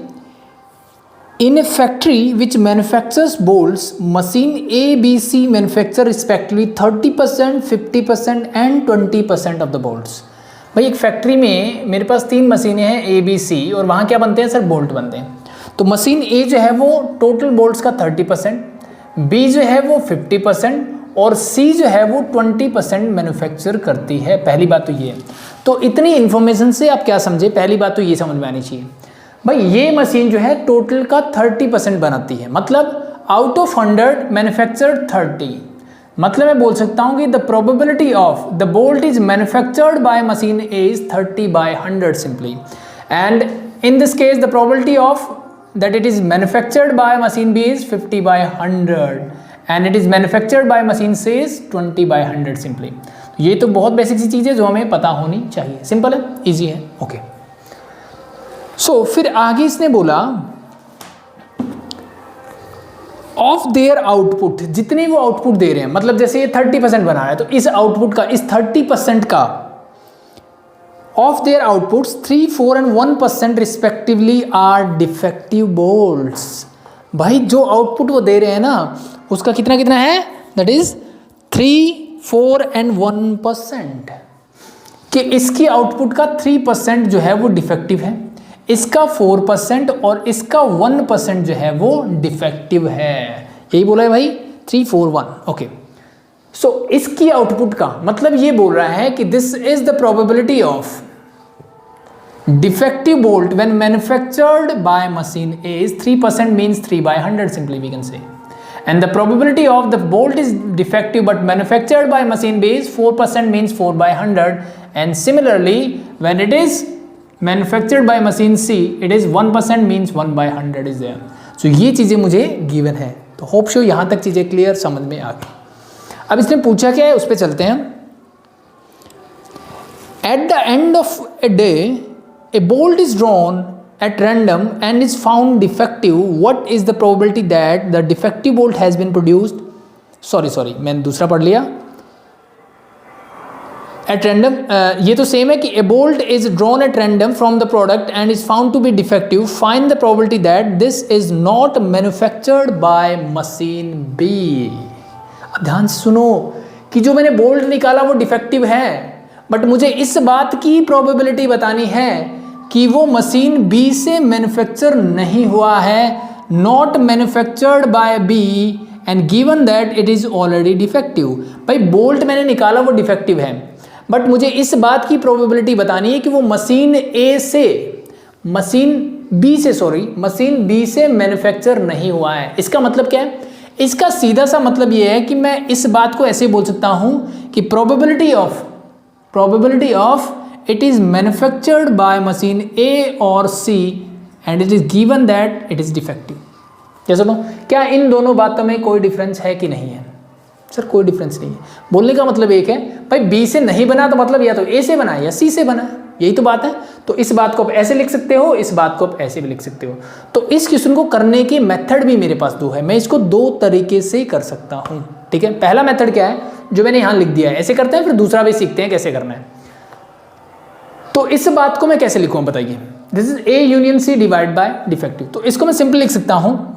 In a factory which manufactures bolts, machine A B C manufacture respectively 30%, 50% and 20% of the bolts. भाई एक फैक्ट्री में मेरे पास 3 मशीनें हैं ए बी सी, और वहाँ क्या बनते हैं सर बोल्ट बनते हैं। तो मशीन ए जो है वो टोटल बोल्ट्स का 30%, बी जो है वो 50% और सी जो है वो 20% मैन्युफैक्चर करती है। पहली बात तो ये है। तो इतनी इन्फॉर्मेशन से आप क्या समझे, पहली बात तो ये समझ में आनी चाहिए भाई ये मशीन जो है टोटल का 30% बनाती है, मतलब आउट ऑफ 100 मैन्युफैक्चर्ड 30, मतलब मैं बोल सकता हूँ कि the probability of the bolt is manufactured by machine A is 30/100 simply, and in this case the probability of that it is manufactured by machine B is 50/100 and it is manufactured by machine C is 20/100 simply। ये तो बहुत basic सी चीज़ है जो हमें पता होनी चाहिए। Simple है, इजी है। ओके, सो फिर आगे इसने बोला ऑफ देयर आउटपुट, जितने वो आउटपुट दे रहे हैं, मतलब जैसे ये 30% बना रहा है तो इस आउटपुट का, इस 30% का of their outputs 3, 4 and 1% respectively are defective bolts। भाई जो आउटपुट वो दे रहे हैं ना उसका कितना कितना है, दैट इज 3, 4 and 1%, कि इसकी आउटपुट का 3% जो है वो डिफेक्टिव है, इसका 4% और इसका 1% जो है वो डिफेक्टिव है। यही बोला है भाई 3, 4, 1। ओके, सो इसकी आउटपुट का मतलब ये बोल रहा है कि this is the probability of defective bolt when manufactured by machine A is 3% means 3/100 simply we can say, and the probability of the bolt is defective but manufactured by machine B is 4% means 4/100, and similarly when it is manufactured by machine C it is 1% means 1/100 is there। so ये चीज़ें मुझे given है, तो hope show यहाँ तक चीज़ें clear समझ में आ गई। अब इसने पूछा क्या है उस पर चलते हैं। At the end of a day a bolt is drawn at random and is found defective, what is the probability that the defective bolt has been produced? sorry मैंने दूसरा पढ़ लिया। at random ये तो सेम है कि a bolt is drawn at random from the product and is found to be defective, find the probability that this is not manufactured by machine B। अब ध्यान से सुनो कि जो मैंने बोल्ट निकाला वो डिफेक्टिव है, बट मुझे इस बात की प्रोबेबिलिटी बतानी है कि वो मशीन B से मैन्युफैक्चर नहीं हुआ है, not manufactured by B and given that it is already defective. भाई बोल्ट मैंने निकाला वो डिफेक्टिव है, बट मुझे इस बात की प्रोबेबिलिटी बतानी है कि वो मशीन मशीन B से मैन्युफैक्चर नहीं हुआ है। इसका मतलब क्या है? इसका सीधा सा मतलब ये है कि मैं इस बात को ऐसे बोल सकता हूं कि probability of it is manufactured by machine A or C and it is given that it is defective। क्या सुनो, क्या इन दोनों बातों में कोई डिफरेंस है कि नहीं है? सर कोई डिफरेंस नहीं है। बोलने का मतलब एक है भाई B से नहीं बना तो मतलब या तो A से बना या C से बना, यही तो बात है। तो इस बात को आप ऐसे लिख सकते हो, इस बात को आप ऐसे भी लिख सकते हो। तो इस क्वेश्चन को करने के मेथड भी मेरे पास 2 है, मैं इसको 2 तरीके से कर सकता हूँ। ठीक है, पहला मेथड क्या है जो मैंने यहाँ लिख दिया है, ऐसे करते हैं, फिर दूसरा भी सीखते हैं कैसे करना है। तो इस बात को मैं कैसे लिखूँ बताइए, this is A union C divide by defective. तो इसको मैं सिंपल लिख सकता हूँ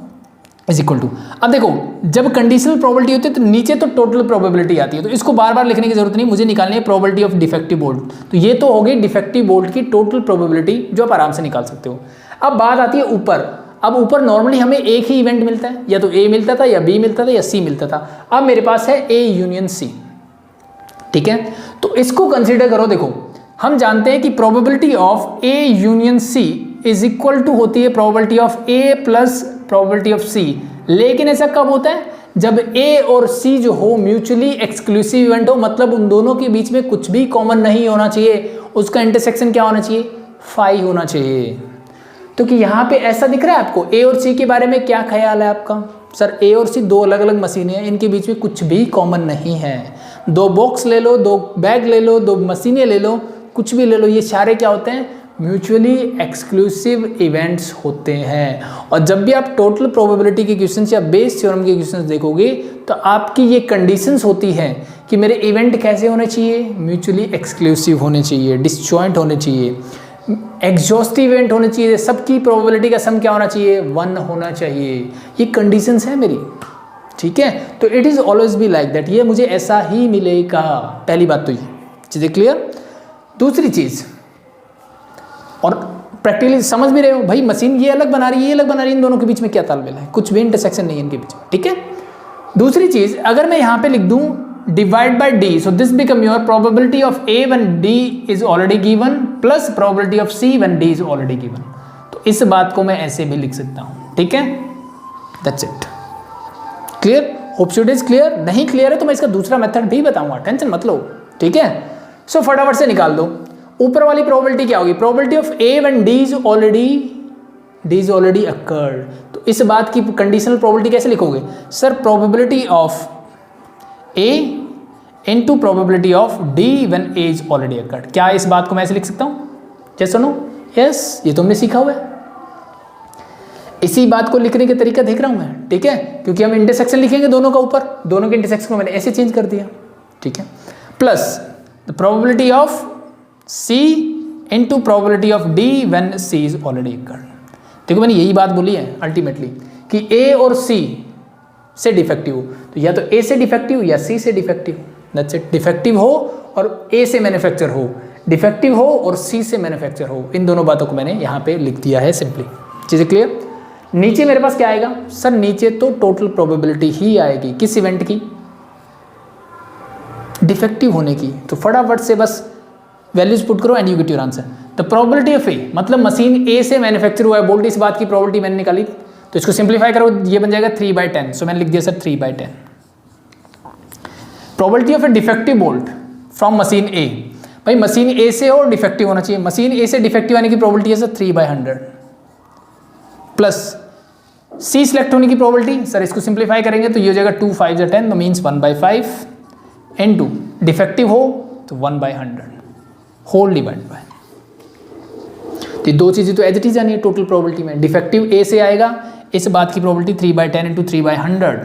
इज इक्वल टू, अब देखो जब कंडीशनल प्रोबेबिलिटी होती है तो नीचे तो टोटल प्रोबेबिलिटी आती है, तो इसको बार बार लिखने की जरूरत नहीं, मुझे निकालनी है प्रोबेबिलिटी ऑफ डिफेक्टिव बोल्ट। तो ये तो हो गई डिफेक्टिव बोल्ट की टोटल प्रोबेबिलिटी जो आप आराम से निकाल सकते हो। अब बात आती है ऊपर, अब ऊपर नॉर्मली हमें एक ही इवेंट मिलता है, या तो ए मिलता था या बी मिलता था या सी मिलता था। अब मेरे पास है ए यूनियन सी, ठीक है। तो इसको कंसीडर करो। देखो हम जानते हैं कि probability of A union C is equal to होती है probability of A plus probability of C. लेकिन ऐसा कब होता है? जब ए और सी जो हो म्यूचुअली एक्सक्लूसिव इवेंट हो, मतलब उन दोनों के बीच में कुछ भी कॉमन नहीं होना चाहिए, उसका इंटरसेक्शन क्या होना चाहिए? फाई होना चाहिए। तो कि यहाँ पे ऐसा दिख रहा है आपको, ए और सी के बारे में क्या ख्याल है आपका? सर ए और सी दो अलग अलग मशीनें हैं, इनके बीच में कुछ भी कॉमन नहीं है। दो बॉक्स ले लो, दो बैग ले लो, दो मशीनें ले लो, कुछ भी ले लो, ये सारे क्या होते हैं? म्यूचुअली एक्सक्लूसिव इवेंट्स होते हैं। और जब भी आप टोटल प्रोबेबिलिटी के क्वेश्चंस या बेस थ्योरम के क्वेश्चंस देखोगे तो आपकी ये कंडीशंस होती हैं कि मेरे इवेंट कैसे होने चाहिए? म्यूचुअली एक्सक्लूसिव होने चाहिए, डिसजॉइंट होने चाहिए, एग्जॉस्टिव इवेंट होने चाहिए, सबकी प्रोबेबिलिटी का सम क्या होना चाहिए? 1 होना चाहिए। ये कंडीशंस है मेरी, ठीक है। तो it is always be like that, ये मुझे ऐसा ही मिलेगा। पहली बात तो ये चीज़ें क्लियर। दूसरी चीज़, और प्रैक्टिकली समझ भी रहे हो भाई, मशीन ये अलग बना रही है, ये अलग बना रही है, इन दोनों के बीच में क्या तालमेल है? कुछ भी इंटरसेक्शन नहीं है इनके बीच में, ठीक है। दूसरी चीज़, अगर मैं यहाँ पे लिख दूँ divide by D, so this become your probability of A when D is already given plus probability of see when D is already given. तो इस बात को मैं ऐसे भी लिख सकता हूँ, ठीक है। That's it. Clear? Hope it is clear. नहीं क्लियर है तो मैं इसका दूसरा मेथड भी बताऊंगा, टेंशन मत लो, ठीक है। सो फटाफट से निकाल दो। ऊपर वाली प्रोबेबिलिटी क्या होगी? Probability of A when D is already occurred. तो इस बात की कंडीशनल प्रोबेबिलिटी कैसे लिखोगे? Sir probability of A into probability of D when A is already occurred. क्या इस बात को मैं ऐसे लिख सकता हूँ? जैसे सुनो, यस, ये तुमने सीखा हुआ है। इसी बात को लिखने का तरीका देख रहा हूं मैं, ठीक है, क्योंकि हम इंटरसेक्शन लिखेंगे दोनों का ऊपर, दोनों के इंटरसेक्शन को मैंने ऐसे चेंज कर दिया, ठीक है। Plus the probability of C into probability of D when C is already occurred. देखो मैंने यही बात बोली है अल्टीमेटली कि ए और सी से डिफेक्टिव हो, तो या तो ए से डिफेक्टिव या सी से डिफेक्टिव। That's it. डिफेक्टिव हो और ए से मैन्युफैक्चर हो, डिफेक्टिव हो और सी से मैन्युफैक्चर हो, इन दोनों बातों को मैंने यहाँ पे लिख दिया है सिंपली। चीज़ें क्लियर? नीचे मेरे पास क्या आएगा? सर नीचे तो टोटल प्रोबेबिलिटी ही आएगी। किस इवेंट की? डिफेक्टिव होने की। तो फटाफट से बस वैल्यूज पुट करो and you get your answer. The probability of A, मतलब मशीन ए से मैन्युफैक्चर हुआ है, बोल्ट इस बात की प्रोबेबिलिटी मैंने निकाली, तो इसको सिंप्लीफाई करो, ये बन जाएगा 3/10। सो मैंने लिख दिया sir 3/10। Probability of a defective bolt from machine A, भाई मशीन ए से और डिफेक्टिव होना चाहिए, मशीन ए से डिफेक्टिव आने की प्रोबेबिलिटी है सर 3/100 प्लस सी सिलेक्ट होने की प्रोबेबिलिटी, सर इसको सिंप्लीफाई करेंगे तो ये हो जाएगा 2 5 10, तो मीन्स 1/5 इनटू डिफेक्टिव हो तो 1/100 होल डिवाइड बाय। तो दो चीज़ें तो एज इट इज आनी है टोटल प्रोबेबिलिटी में। डिफेक्टिव ए से आएगा, इस बात की probability 3/10 into 3/100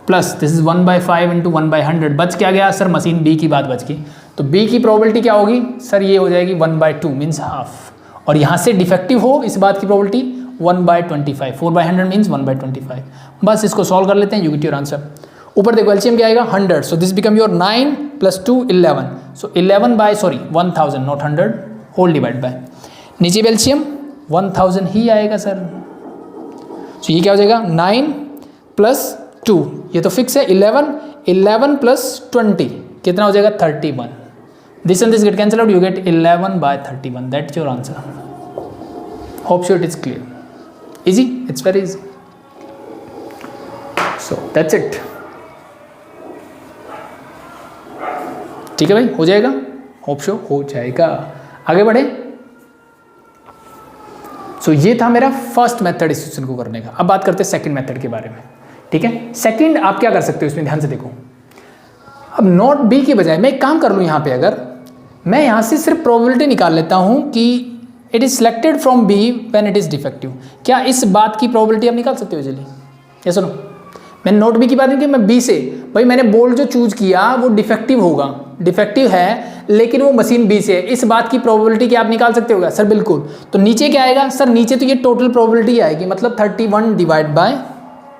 plus this is 1/5 into 1/100। बच क्या गया सर? मशीन बी की बात बच गई। तो बी की प्रोबेबिलिटी क्या होगी सर? ये हो जाएगी 1/2 मीन्स हाफ, और यहाँ से डिफेक्टिव हो इस बात की प्रोबेबिलिटी 1/25। 4/100 मीन्स 1/25। बस इसको सॉल्व कर लेते हैं, यू गेट योर आंसर। ऊपर देखो एलसीएम क्या आएगा? 100। So this become your 9 + 2 11। So 1000 not 100 whole divide by. नीचे एलसीएम 1000 ही आएगा सर। सो ये क्या हो जाएगा? 9 + 2, ये तो फिक्स है 11 + 20 कितना हो जाएगा? 31। This and this get cancel out, you gate 11/31। That's your answer. Hope so it is clear. Easy, it's very easy. So that's it. ठीक है भाई, हो जाएगा, होप सो हो जाएगा। आगे बढ़े। सो ये था मेरा फर्स्ट मेथड इस क्वेश्चन को करने का। अब बात करते हैं सेकंड मेथड के बारे में, ठीक है। सेकंड आप क्या कर सकते हो इसमें, ध्यान से देखो। अब नॉट बी के बजाय मैं एक काम कर लूँ, यहाँ पे अगर मैं यहाँ से सिर्फ प्रोबेबिलिटी निकाल लेता हूँ कि it is selected from B when it is defective. क्या इस बात की प्रोबेबिलिटी आप निकाल सकते हो जल्दी? ये सुनो, मैंने नोट बी की बात नहीं की, मैं बी से, भाई मैंने बोल्ट जो चूज किया वो डिफेक्टिव होगा, डिफेक्टिव है लेकिन वो मशीन बी से है, इस बात की प्रोबेबिलिटी क्या आप निकाल सकते हो? सर बिल्कुल। तो नीचे क्या आएगा सर? नीचे तो ये टोटल प्रोबेबिलिटी आएगी, मतलब 31 डिवाइड बाय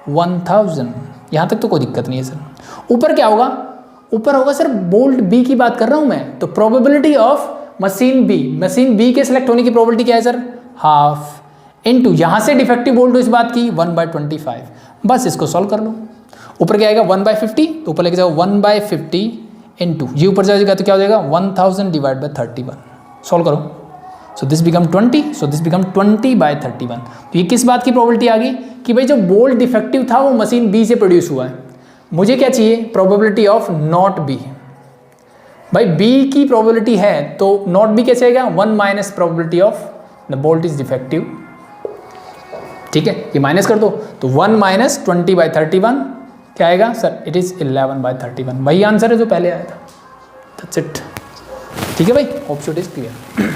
1000। यहाँ तक तो कोई दिक्कत नहीं है सर। ऊपर क्या होगा? ऊपर होगा सर बोल्ट बी की बात कर रहा हूँ मैं, तो प्रोबेबिलिटी ऑफ मशीन बी के सिलेक्ट होने की प्रोबेबिलिटी क्या है सर? हाफ इनटू यहाँ से डिफेक्टिव बोल दो इस बात की 1/25, बस इसको सॉल्व कर लो। ऊपर क्या आएगा 1/50, तो ऊपर लेके जाओ 1/50 इनटू ये ऊपर जाएगा तो क्या हो जाएगा 1000 डिवाइड बाय 31, सॉल्व करो। सो this become 20, so this become 20/31। तो ये किस बात की प्रोबेबिलिटी आ गई कि भाई जो बोल्ट डिफेक्टिव था वो मशीन बी से प्रोड्यूस हुआ है। मुझे क्या चाहिए, प्रोबेबिलिटी ऑफ नॉट बी। भाई बी की प्रोबेबिलिटी है तो नॉट बी कैसे आएगा 1 minus probability of the bolt is defective. ठीक है, ये माइनस कर दो तो 1 माइनस 20/31 क्या आएगा सर, इट इज 11/31। वही आंसर है जो पहले आया था। That's it. ठीक है भाई, hope so it is clear.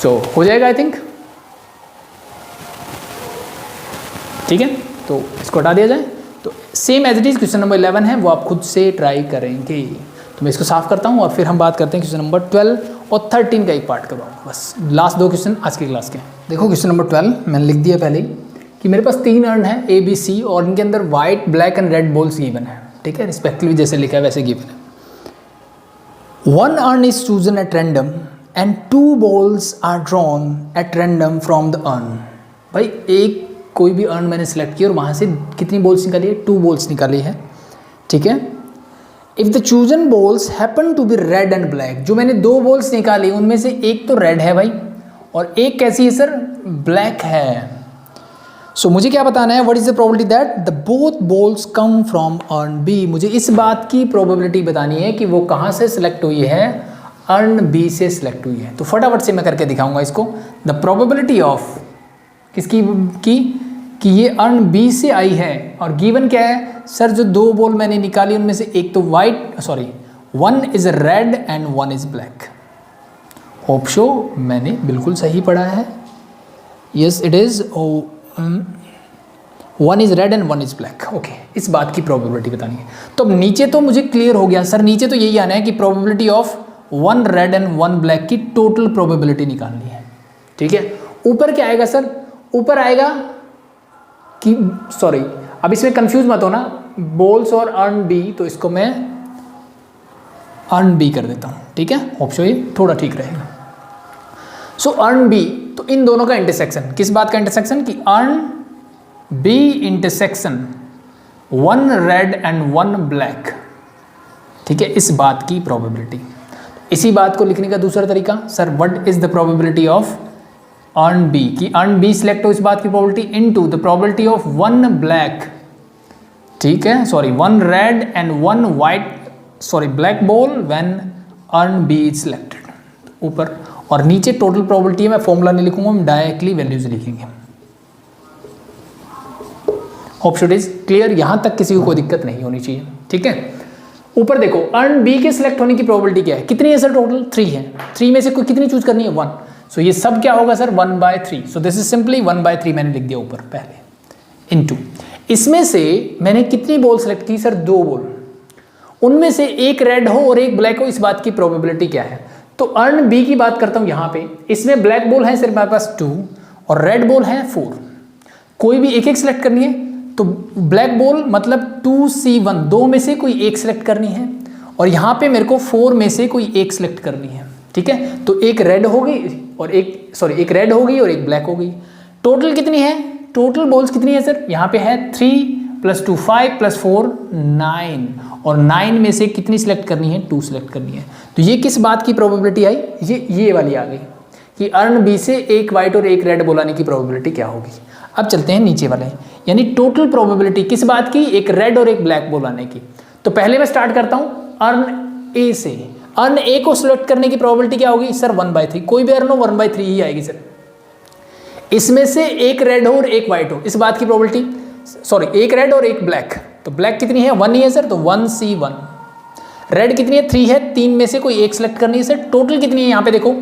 So हो जाएगा आई थिंक। ठीक है, तो इसको हटा दिया जाए। तो same as it is question number 11 है वो आप खुद से ट्राई करेंगे। तो मैं इसको साफ करता हूँ और फिर हम बात करते हैं क्वेश्चन नंबर 12 और 13 का एक पार्ट करवाऊंगा। बस लास्ट 2 क्वेश्चन आज की क्लास के। देखो क्वेश्चन नंबर 12 मैंने लिख दिया पहले ही कि मेरे पास 3 अर्न है ए बी सी और इनके अंदर white black and red balls given है। ठीक है, रिस्पेक्टिवली जैसे लिखा है वैसे गिवन है। 1 urn is chosen at random and 2 balls are drawn at random from the urn. भाई एक कोई भी अर्न मैंने सेलेक्ट किया और वहाँ से कितनी बॉल्स निकाली है, 2 balls निकाली है। ठीक है, if the chosen balls happen to be red and black, जो मैंने 2 balls निकाली उनमें से एक तो रेड है भाई और एक कैसी है सर, ब्लैक है। सो मुझे क्या बताना है, what is the probability that the both balls come from urn B. मुझे इस बात की प्रोबेबिलिटी बतानी है कि वो कहाँ से सिलेक्ट हुई है, अर्न बी से सिलेक्ट हुई है। तो फटाफट से मैं करके दिखाऊंगा इसको। द प्रोबेबिलिटी ऑफ किसकी की कि ये अर्न बी से आई है और गिवन क्या है सर, जो 2 बॉल मैंने निकाली उनमें से एक तो white, sorry 1 is red and 1 is black. Hope so मैंने बिल्कुल सही पढ़ा है। Yes it is 1 is red and 1 is black. Okay, इस बात की प्रोबेबिलिटी बतानी है। तो अब नीचे तो मुझे क्लियर हो गया सर, नीचे तो यही आना है कि probability of 1 red and 1 black की टोटल प्रोबेबिलिटी निकालनी है। ठीक है, ऊपर क्या आएगा सर, ऊपर आएगा कि सॉरी अब इसमें कंफ्यूज मत होना, बॉल्स और अर्न बी, तो इसको मैं अर्न बी कर देता हूँ। ठीक है, होप सो ये थोड़ा ठीक रहेगा। सो अर्न बी, तो इन दोनों का इंटरसेक्शन, किस बात का इंटरसेक्शन कि urn B intersection 1 red and 1 black. ठीक है, इस बात की प्रोबेबिलिटी। इसी बात को लिखने का दूसरा तरीका sir, what is the probability of urn B, कि अर्न बी सिलेक्ट हो इस बात की probability into the probability of 1 black. ठीक है, sorry 1 red and 1 white, sorry black ball when urn B is selected. ऊपर और नीचे टोटल प्रोबेबिलिटी है, मैं फॉर्मूला नहीं लिखूंगा, हम डायरेक्टली वैल्यूज लिखेंगे। Hope so it is clear, यहां तक किसी को कोई दिक्कत नहीं होनी चाहिए। ठीक है, ऊपर देखो अर्न बी के सिलेक्ट होने की प्रोबेबिलिटी क्या है, कितनी है सर, टोटल 3 है। 3 में से कोई कितनी चूज करनी है, 1। सो ये सब क्या होगा sir, 1/3। So this is simply 1/3 मैंने लिख दिया ऊपर पहले इनटू, इसमें से मैंने कितनी बॉल सेलेक्ट की सर, 2 बॉल, उनमें से एक रेड हो और एक ब्लैक हो, इस बात की प्रोबेबिलिटी क्या है। तो अर्न बी की बात करता हूं यहां पे, इसमें ब्लैक बॉल है सिर्फ मेरे पास 2 और रेड बॉल है 4। कोई भी एक एक सिलेक्ट करनी है, तो ब्लैक बॉल मतलब 2C1, 2 में से कोई एक सिलेक्ट करनी है और यहाँ पे मेरे को 4 में से कोई एक सिलेक्ट करनी है। ठीक है, तो एक रेड हो गई और एक रेड हो गई और एक ब्लैक हो गई। टोटल कितनी है, टोटल बॉल्स कितनी है सर, यहाँ पे है 3 + 2 5 + 4 9 और 9 में से कितनी सिलेक्ट करनी है, 2 सिलेक्ट करनी है। तो ये किस बात की प्रोबेबिलिटी आई, ये वाली आ गई कि अर्न बी से एक वाइट और एक रेड बॉल आने की प्रोबेबिलिटी क्या होगी। अब चलते हैं नीचे वाले, यानी टोटल प्रोबेबिलिटी किस बात की, एक रेड और एक ब्लैक बॉल आने की। तो पहले मैं स्टार्ट करता हूँ अर्न ए से। अर्न ए को सिलेक्ट करने की प्रोबेबिलिटी क्या होगी सर, 1/3। कोई भी अर्न हो 1/3 ही आएगी सर। इसमें से एक रेड हो और एक वाइट हो, इस बात की प्रोबेबिलिटी, सॉरी एक रेड और एक ब्लैक, तो ब्लैक कितनी है, 1 ही है सर, तो 1C1। रेड कितनी है, 3 है, 3 में से कोई एक सिलेक्ट करनी है सर। टोटल कितनी है, यहाँ पे देखो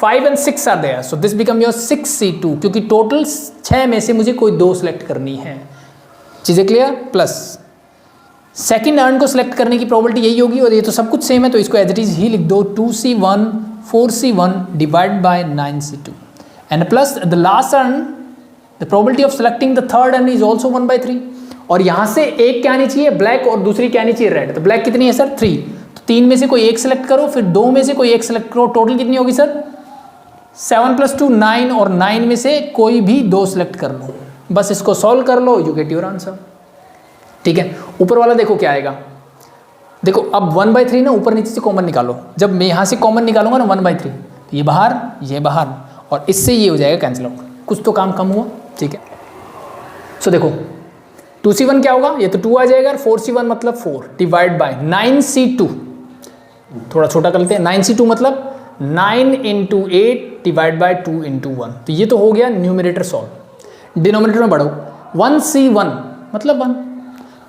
5 and 6 are there, so this become your 6C2, क्योंकि टोटल 6 में से मुझे कोई 2 सिलेक्ट करनी है। चीज़ें क्लियर, प्लस सेकंड अर्न को सिलेक्ट करने की प्रोबेबिलिटी यही होगी और ये तो सब कुछ सेम है, तो इसको एज इट इज ही लिख दो, 2C1 4C1 divide by 9C2 and plus the last earn, the probability of selecting the third earn is also 1/3। और यहाँ से एक क्या आनी चाहिए, ब्लैक, और दूसरी क्या आनी चाहिए, रेड। तो ब्लैक कितनी है सर, 3, तो 3 में से कोई एक सिलेक्ट करो, फिर 2 में से कोई एक सिलेक्ट करो, टोटल कितनी होगी सर, 7 + 2 9 और 9 में से कोई भी 2 सिलेक्ट कर लो, बस इसको सॉल्व कर लो, यू गेट योर आंसर। ठीक है, ऊपर वाला देखो क्या आएगा। देखो अब 1/3 ना ऊपर नीचे से कॉमन निकालो, जब मैं यहाँ से कॉमन निकालूंगा ना 1/3, तो ये बाहर और इससे ये हो जाएगा कैंसिल आउट, कुछ तो काम कम हुआ। ठीक है, सो देखो 2c1 क्या होगा, ये तो 2 आ जाएगा, 4c1 मतलब 4 डिवाइड बाय 9c2, थोड़ा छोटा कर लेते हैं, 9c2 मतलब 9 × 8 डिवाइड बाय 2 × 1, तो ये तो हो गया न्यूमरेटर सॉल्व। डिनोमिनेटर में बढ़ो, 1c1 मतलब 1,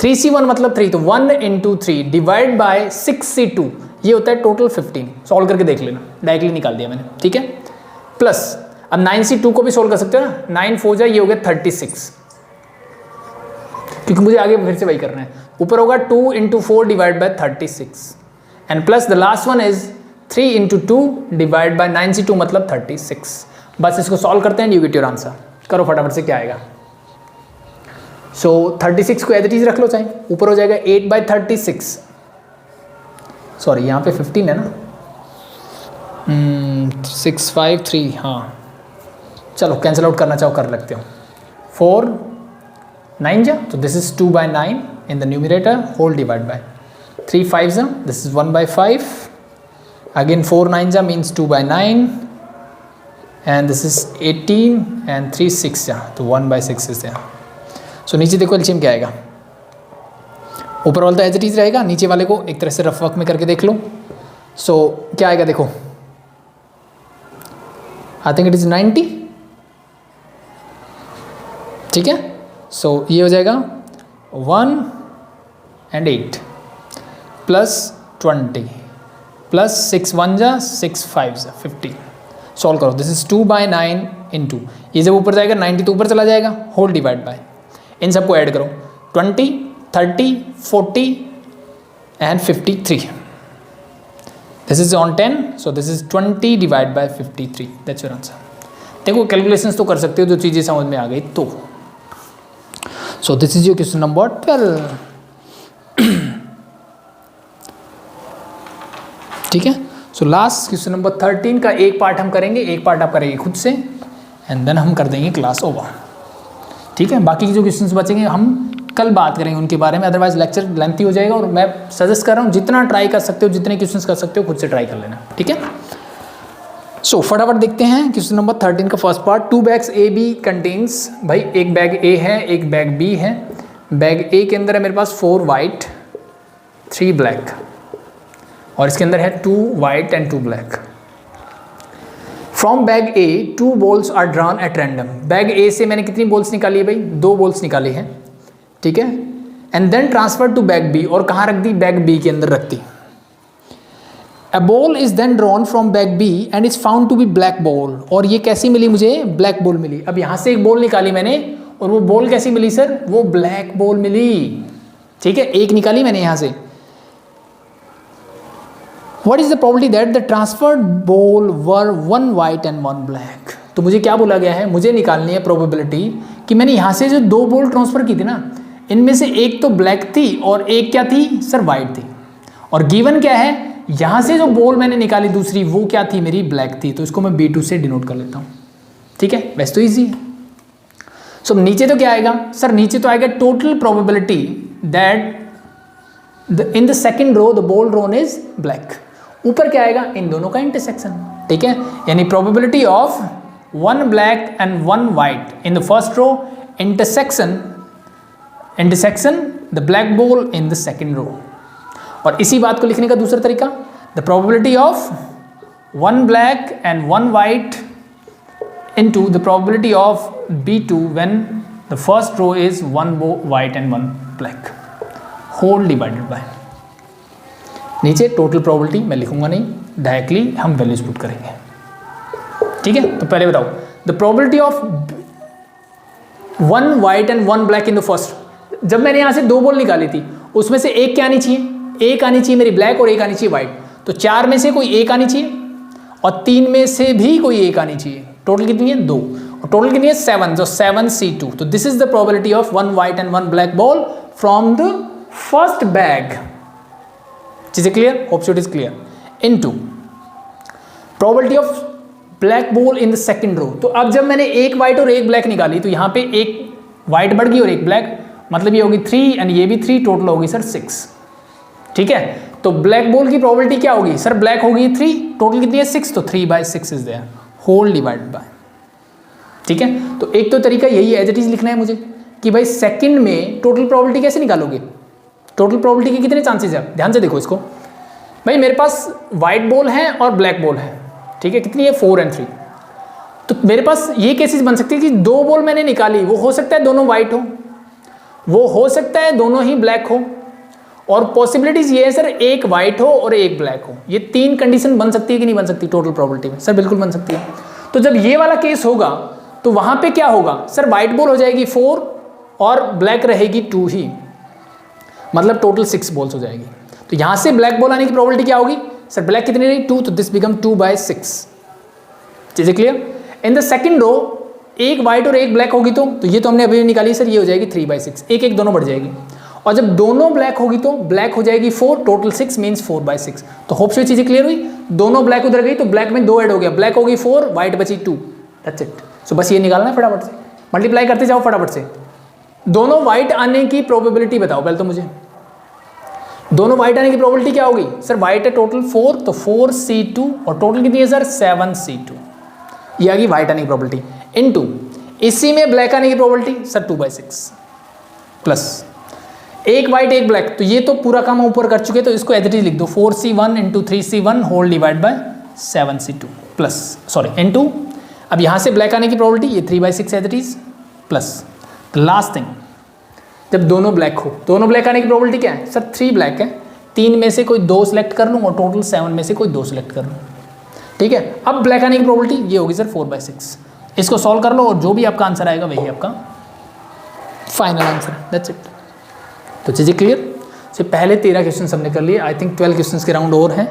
3c1 मतलब 3, तो 1 × 3 डिवाइड बाय 6c2, ये होता है टोटल 15। सॉल्व करके देख लेना, डायरेक्टली निकाल दिया मैंने। ठीक है, प्लस अब 9c2 को भी सॉल्व कर सकते हो ना, 9 4 जा, ये हो गया 36, क्योंकि मुझे आगे फिर से वही करना है। ऊपर होगा 2 × 4 divide by 36 and plus the last one is 3 × 2 divide by 9c2 मतलब 36। बस इसको सॉल्व करते हैं, यू गेट योर आंसर। करो फटाफट से क्या आएगा। सो 36 को एज इट इज रख लो, चाहे ऊपर हो जाएगा 8/36, सॉरी यहाँ पे 15 है ना, 653, हाँ चलो कैंसिल आउट करना चाहो कर लगते हो। 4 9 जा, तो this is 2/9 in the numerator, whole divide by 3 5 जा, दिस इज 1/5, अगेन 4 9 जा means 2/9 and this is 18 and 3 6 जा, तो 1/6 इज देयर। सो नीचे देखो एलसीएम क्या आएगा, ऊपर वाला तो एज इट इज रहेगा, नीचे वाले को एक तरह से रफ वर्क में करके देख लो। सो क्या आएगा देखो, आई थिंक इट इज 90। ठीक है, सो ये हो जाएगा 1 and 8 प्लस 20 प्लस 6 1 जा, 6 5 जा, 50। सॉल्व करो, दिस इज 2/9 × ये जब ऊपर जाएगा 90 तो ऊपर चला जाएगा, होल डिवाइड बाय, इन सबको ऐड करो, 20 30 40 and 53, this is on 10, so this is 20 divide by 53, that's your answer. देखो कैलकुलेशंस तो कर सकते हो, जो चीज़ें समझ में आ गई तो। सो this is your question number 12। ठीक है, सो लास्ट क्वेश्चन नंबर 13 का एक पार्ट हम करेंगे, एक पार्ट आप करेंगे खुद से एंड देन हम कर देंगे क्लास ओवर। ठीक है, बाकी के जो क्वेश्चंस बचेंगे हम कल बात करेंगे उनके बारे में, अदरवाइज लेक्चर लेंथी हो जाएगा। और मैं सजेस्ट कर रहा हूँ जितना ट्राई कर सकते हो, जितने क्वेश्चंस कर सकते हो खुद से ट्राई कर लेना। ठीक है, सो फटाफट देखते हैं क्वेश्चन नंबर 13 का first part. 2 bags A B contains, भाई एक बैग ए है एक बैग बी है। बैग ए के अंदर है मेरे पास 4 वाइट 3 ब्लैक, और इसके अंदर है 2 white and 2 black. From bag A 2 balls are drawn at random. Bag A से मैंने कितनी बॉल्स निकाली है भाई, 2 बॉल्स निकाली हैं। ठीक है, and then transfer to bag B, और कहाँ रख दी, बैग बी के अंदर रख दी। A ball is then drawn from bag B and is found to be black ball, और ये कैसी मिली मुझे, ब्लैक बॉल मिली। अब यहाँ से एक बॉल निकाली मैंने और वो बॉल कैसी मिली सर, वो ब्लैक बॉल मिली। ठीक है, एक निकाली मैंने यहाँ से। What is the probability that the transferred ball were 1 white and 1 black? तो मुझे क्या बोला गया है, मुझे निकालनी है प्रोबेबिलिटी कि मैंने यहाँ से जो 2 बॉल ट्रांसफर की थी ना, इनमें से एक तो ब्लैक थी और एक क्या थी सर, वाइट थी। और गिवन क्या है, यहाँ से जो बॉल मैंने निकाली दूसरी वो क्या थी, मेरी ब्लैक थी। तो इसको मैं B2 से डिनोट कर लेता हूँ। ठीक है, वैसे तो ईजी है। सो नीचे तो क्या आएगा सर, नीचे तो आएगा total probability that in the second row the ball drawn is black. ऊपर क्या आएगा, इन दोनों का इंटरसेक्शन। ठीक है, यानी probability of 1 black and 1 white in the first row, intersection the black ball in the second row. और इसी बात को लिखने का दूसरा तरीका, the probability of 1 black and 1 white into the probability of B2 when the first row is 1 white and 1 black, whole divided by. नीचे total probability मैं लिखूंगा नहीं, डायरेक्टली हम वैल्यूज पुट करेंगे। ठीक है, तो पहले बताओ the probability of 1 white and 1 black in the first. जब मैंने यहां से 2 बॉल निकाली थी, उसमें से एक क्या आनी चाहिए, एक आनी चाहिए मेरी ब्लैक और एक आनी चाहिए वाइट। तो 4 में से कोई एक आनी चाहिए और 3 में से भी कोई एक आनी चाहिए। टोटल कितनी है, 2, और टोटल कितनी है 7, जो 7C2। तो this is the probability of 1 white and 1 black ball from the first bag. चीजें clear, hope so it is clear. Into probability of black ball in the second row. तो अब जब मैंने एक वाइट और एक ब्लैक निकाली तो यहाँ पे एक वाइट बढ़ गई और एक ब्लैक, मतलब ये होगी 3 एंड ये भी 3, टोटल होगी सर 6। ठीक है, तो ब्लैक बॉल की प्रोबेबिलिटी क्या होगी सर, ब्लैक होगी 3, टोटल कितनी है 6, तो 3/6 is there, whole divided by. ठीक है, तो एक तो तरीका यही एज इट इज लिखना है मुझे कि भाई सेकंड में टोटल प्रोबेबिलिटी कैसे निकालोगे, टोटल प्रोबेबिलिटी के कितने चांसेस है, ध्यान से देखो इसको। भाई मेरे पास वाइट बॉल है और ब्लैक बॉल है, ठीक है, कितनी है 4 और 3। तो मेरे पास ये केसेस बन सकती है कि 2 बॉल मैंने निकाली, वो हो सकता है दोनों वाइट हो, वो हो सकता है दोनों ही ब्लैक हो, और पॉसिबिलिटीज ये है सर एक वाइट हो और एक ब्लैक हो। ये 3 कंडीशन बन सकती है कि नहीं बन सकती टोटल प्रोबेबिलिटी में, सर बिल्कुल बन सकती है। तो जब ये वाला केस होगा तो वहां पे क्या होगा सर, वाइट बॉल हो जाएगी 4 और ब्लैक रहेगी 2 ही, मतलब टोटल 6 बॉल्स हो जाएगी। तो यहां से ब्लैक बॉल आने की प्रोबेबिलिटी क्या होगी सर, ब्लैक कितनी रही 2, तो दिस बिकम 2/6। चीजें clear. In the second row एक वाइट और एक ब्लैक होगी तो ये तो हमने अभी निकाली सर, ये हो जाएगी 3/6, एक एक दोनों बढ़ जाएगी। और जब दोनों ब्लैक होगी तो ब्लैक हो जाएगी 4, टोटल 6 मीन्स 4/6। तो होप से चीजें क्लियर हुई। दोनों ब्लैक उधर गई तो ब्लैक में 2 ऐड हो गया, ब्लैक होगी 4, व्हाइट बची 2, दैट्स इट। सो बस ये निकालना है फटाफट से, मल्टीप्लाई करते जाओ फटाफट से। दोनों व्हाइट आने की प्रोबेबिलिटी बताओ पहले तो मुझे, दोनों व्हाइट आने की प्रोबेबिलिटी क्या होगी सर, व्हाइट है टोटल 4, तो 4C2 और टोटल कितनी है सर 7C2, ये आ गई व्हाइट आने की प्रोबेबिलिटी। इनटू इसी में ब्लैक आने की प्रोबेबिलिटी सर 2/6 प्लस एक वाइट एक ब्लैक, तो ये तो पूरा काम ऊपर कर चुके, तो इसको एज इट इज लिख दो 4C1 into 3C1 whole divide by 7C2 plus sorry into, अब यहाँ से ब्लैक आने की प्रोबेबिलिटी ये 3/6 as it is plus last thing, जब दोनों ब्लैक हो, दोनों ब्लैक आने की प्रोबेबिलिटी क्या है सर, 3 ब्लैक है, 3 में से कोई 2 सेलेक्ट कर लूँ और टोटल 7 में से कोई 2 सेलेक्ट कर लूँ। ठीक है, अब ब्लैक आने की प्रोबेबिलिटी ये होगी सर 4/6। इसको सॉल्व कर लो और जो भी आपका आंसर आएगा वही आपका फाइनल आंसर, दैट्स इट। तो चीज़ें क्लियर। से पहले 13 क्वेश्चन हमने कर लिए, आई थिंक 12 क्वेश्चन के राउंड और हैं,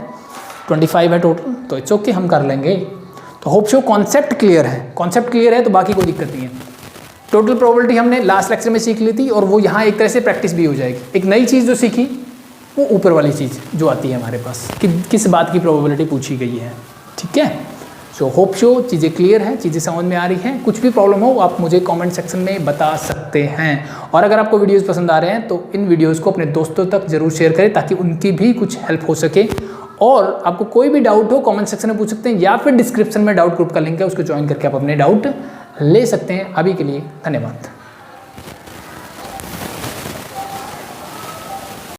25 है टोटल, तो इट्स ओके हम कर लेंगे। तो होप शो कॉन्सेप्ट क्लियर है, कॉन्सेप्ट क्लियर है तो बाकी कोई दिक्कत नहीं है। टोटल प्रोबेबिलिटी हमने लास्ट लेक्चर में सीख ली थी और वो यहाँ एक तरह से प्रैक्टिस भी हो जाएगी। एक नई चीज़ जो सीखी वो ऊपर वाली चीज़ जो आती है हमारे पास कि किस बात की प्रोबेबिलिटी पूछी गई है। ठीक है, सो होप शो चीज़ें क्लियर हैं, चीज़ें समझ में आ रही हैं। कुछ भी प्रॉब्लम हो आप मुझे कमेंट सेक्शन में बता सकते हैं। और अगर आपको वीडियोस पसंद आ रहे हैं तो इन वीडियोस को अपने दोस्तों तक जरूर शेयर करें ताकि उनकी भी कुछ हेल्प हो सके। और आपको कोई भी डाउट हो कमेंट सेक्शन में पूछ सकते हैं या फिर डिस्क्रिप्शन में डाउट ग्रुप का लिंक है, उसको ज्वाइन करके आप अपने डाउट ले सकते हैं। अभी के लिए धन्यवाद।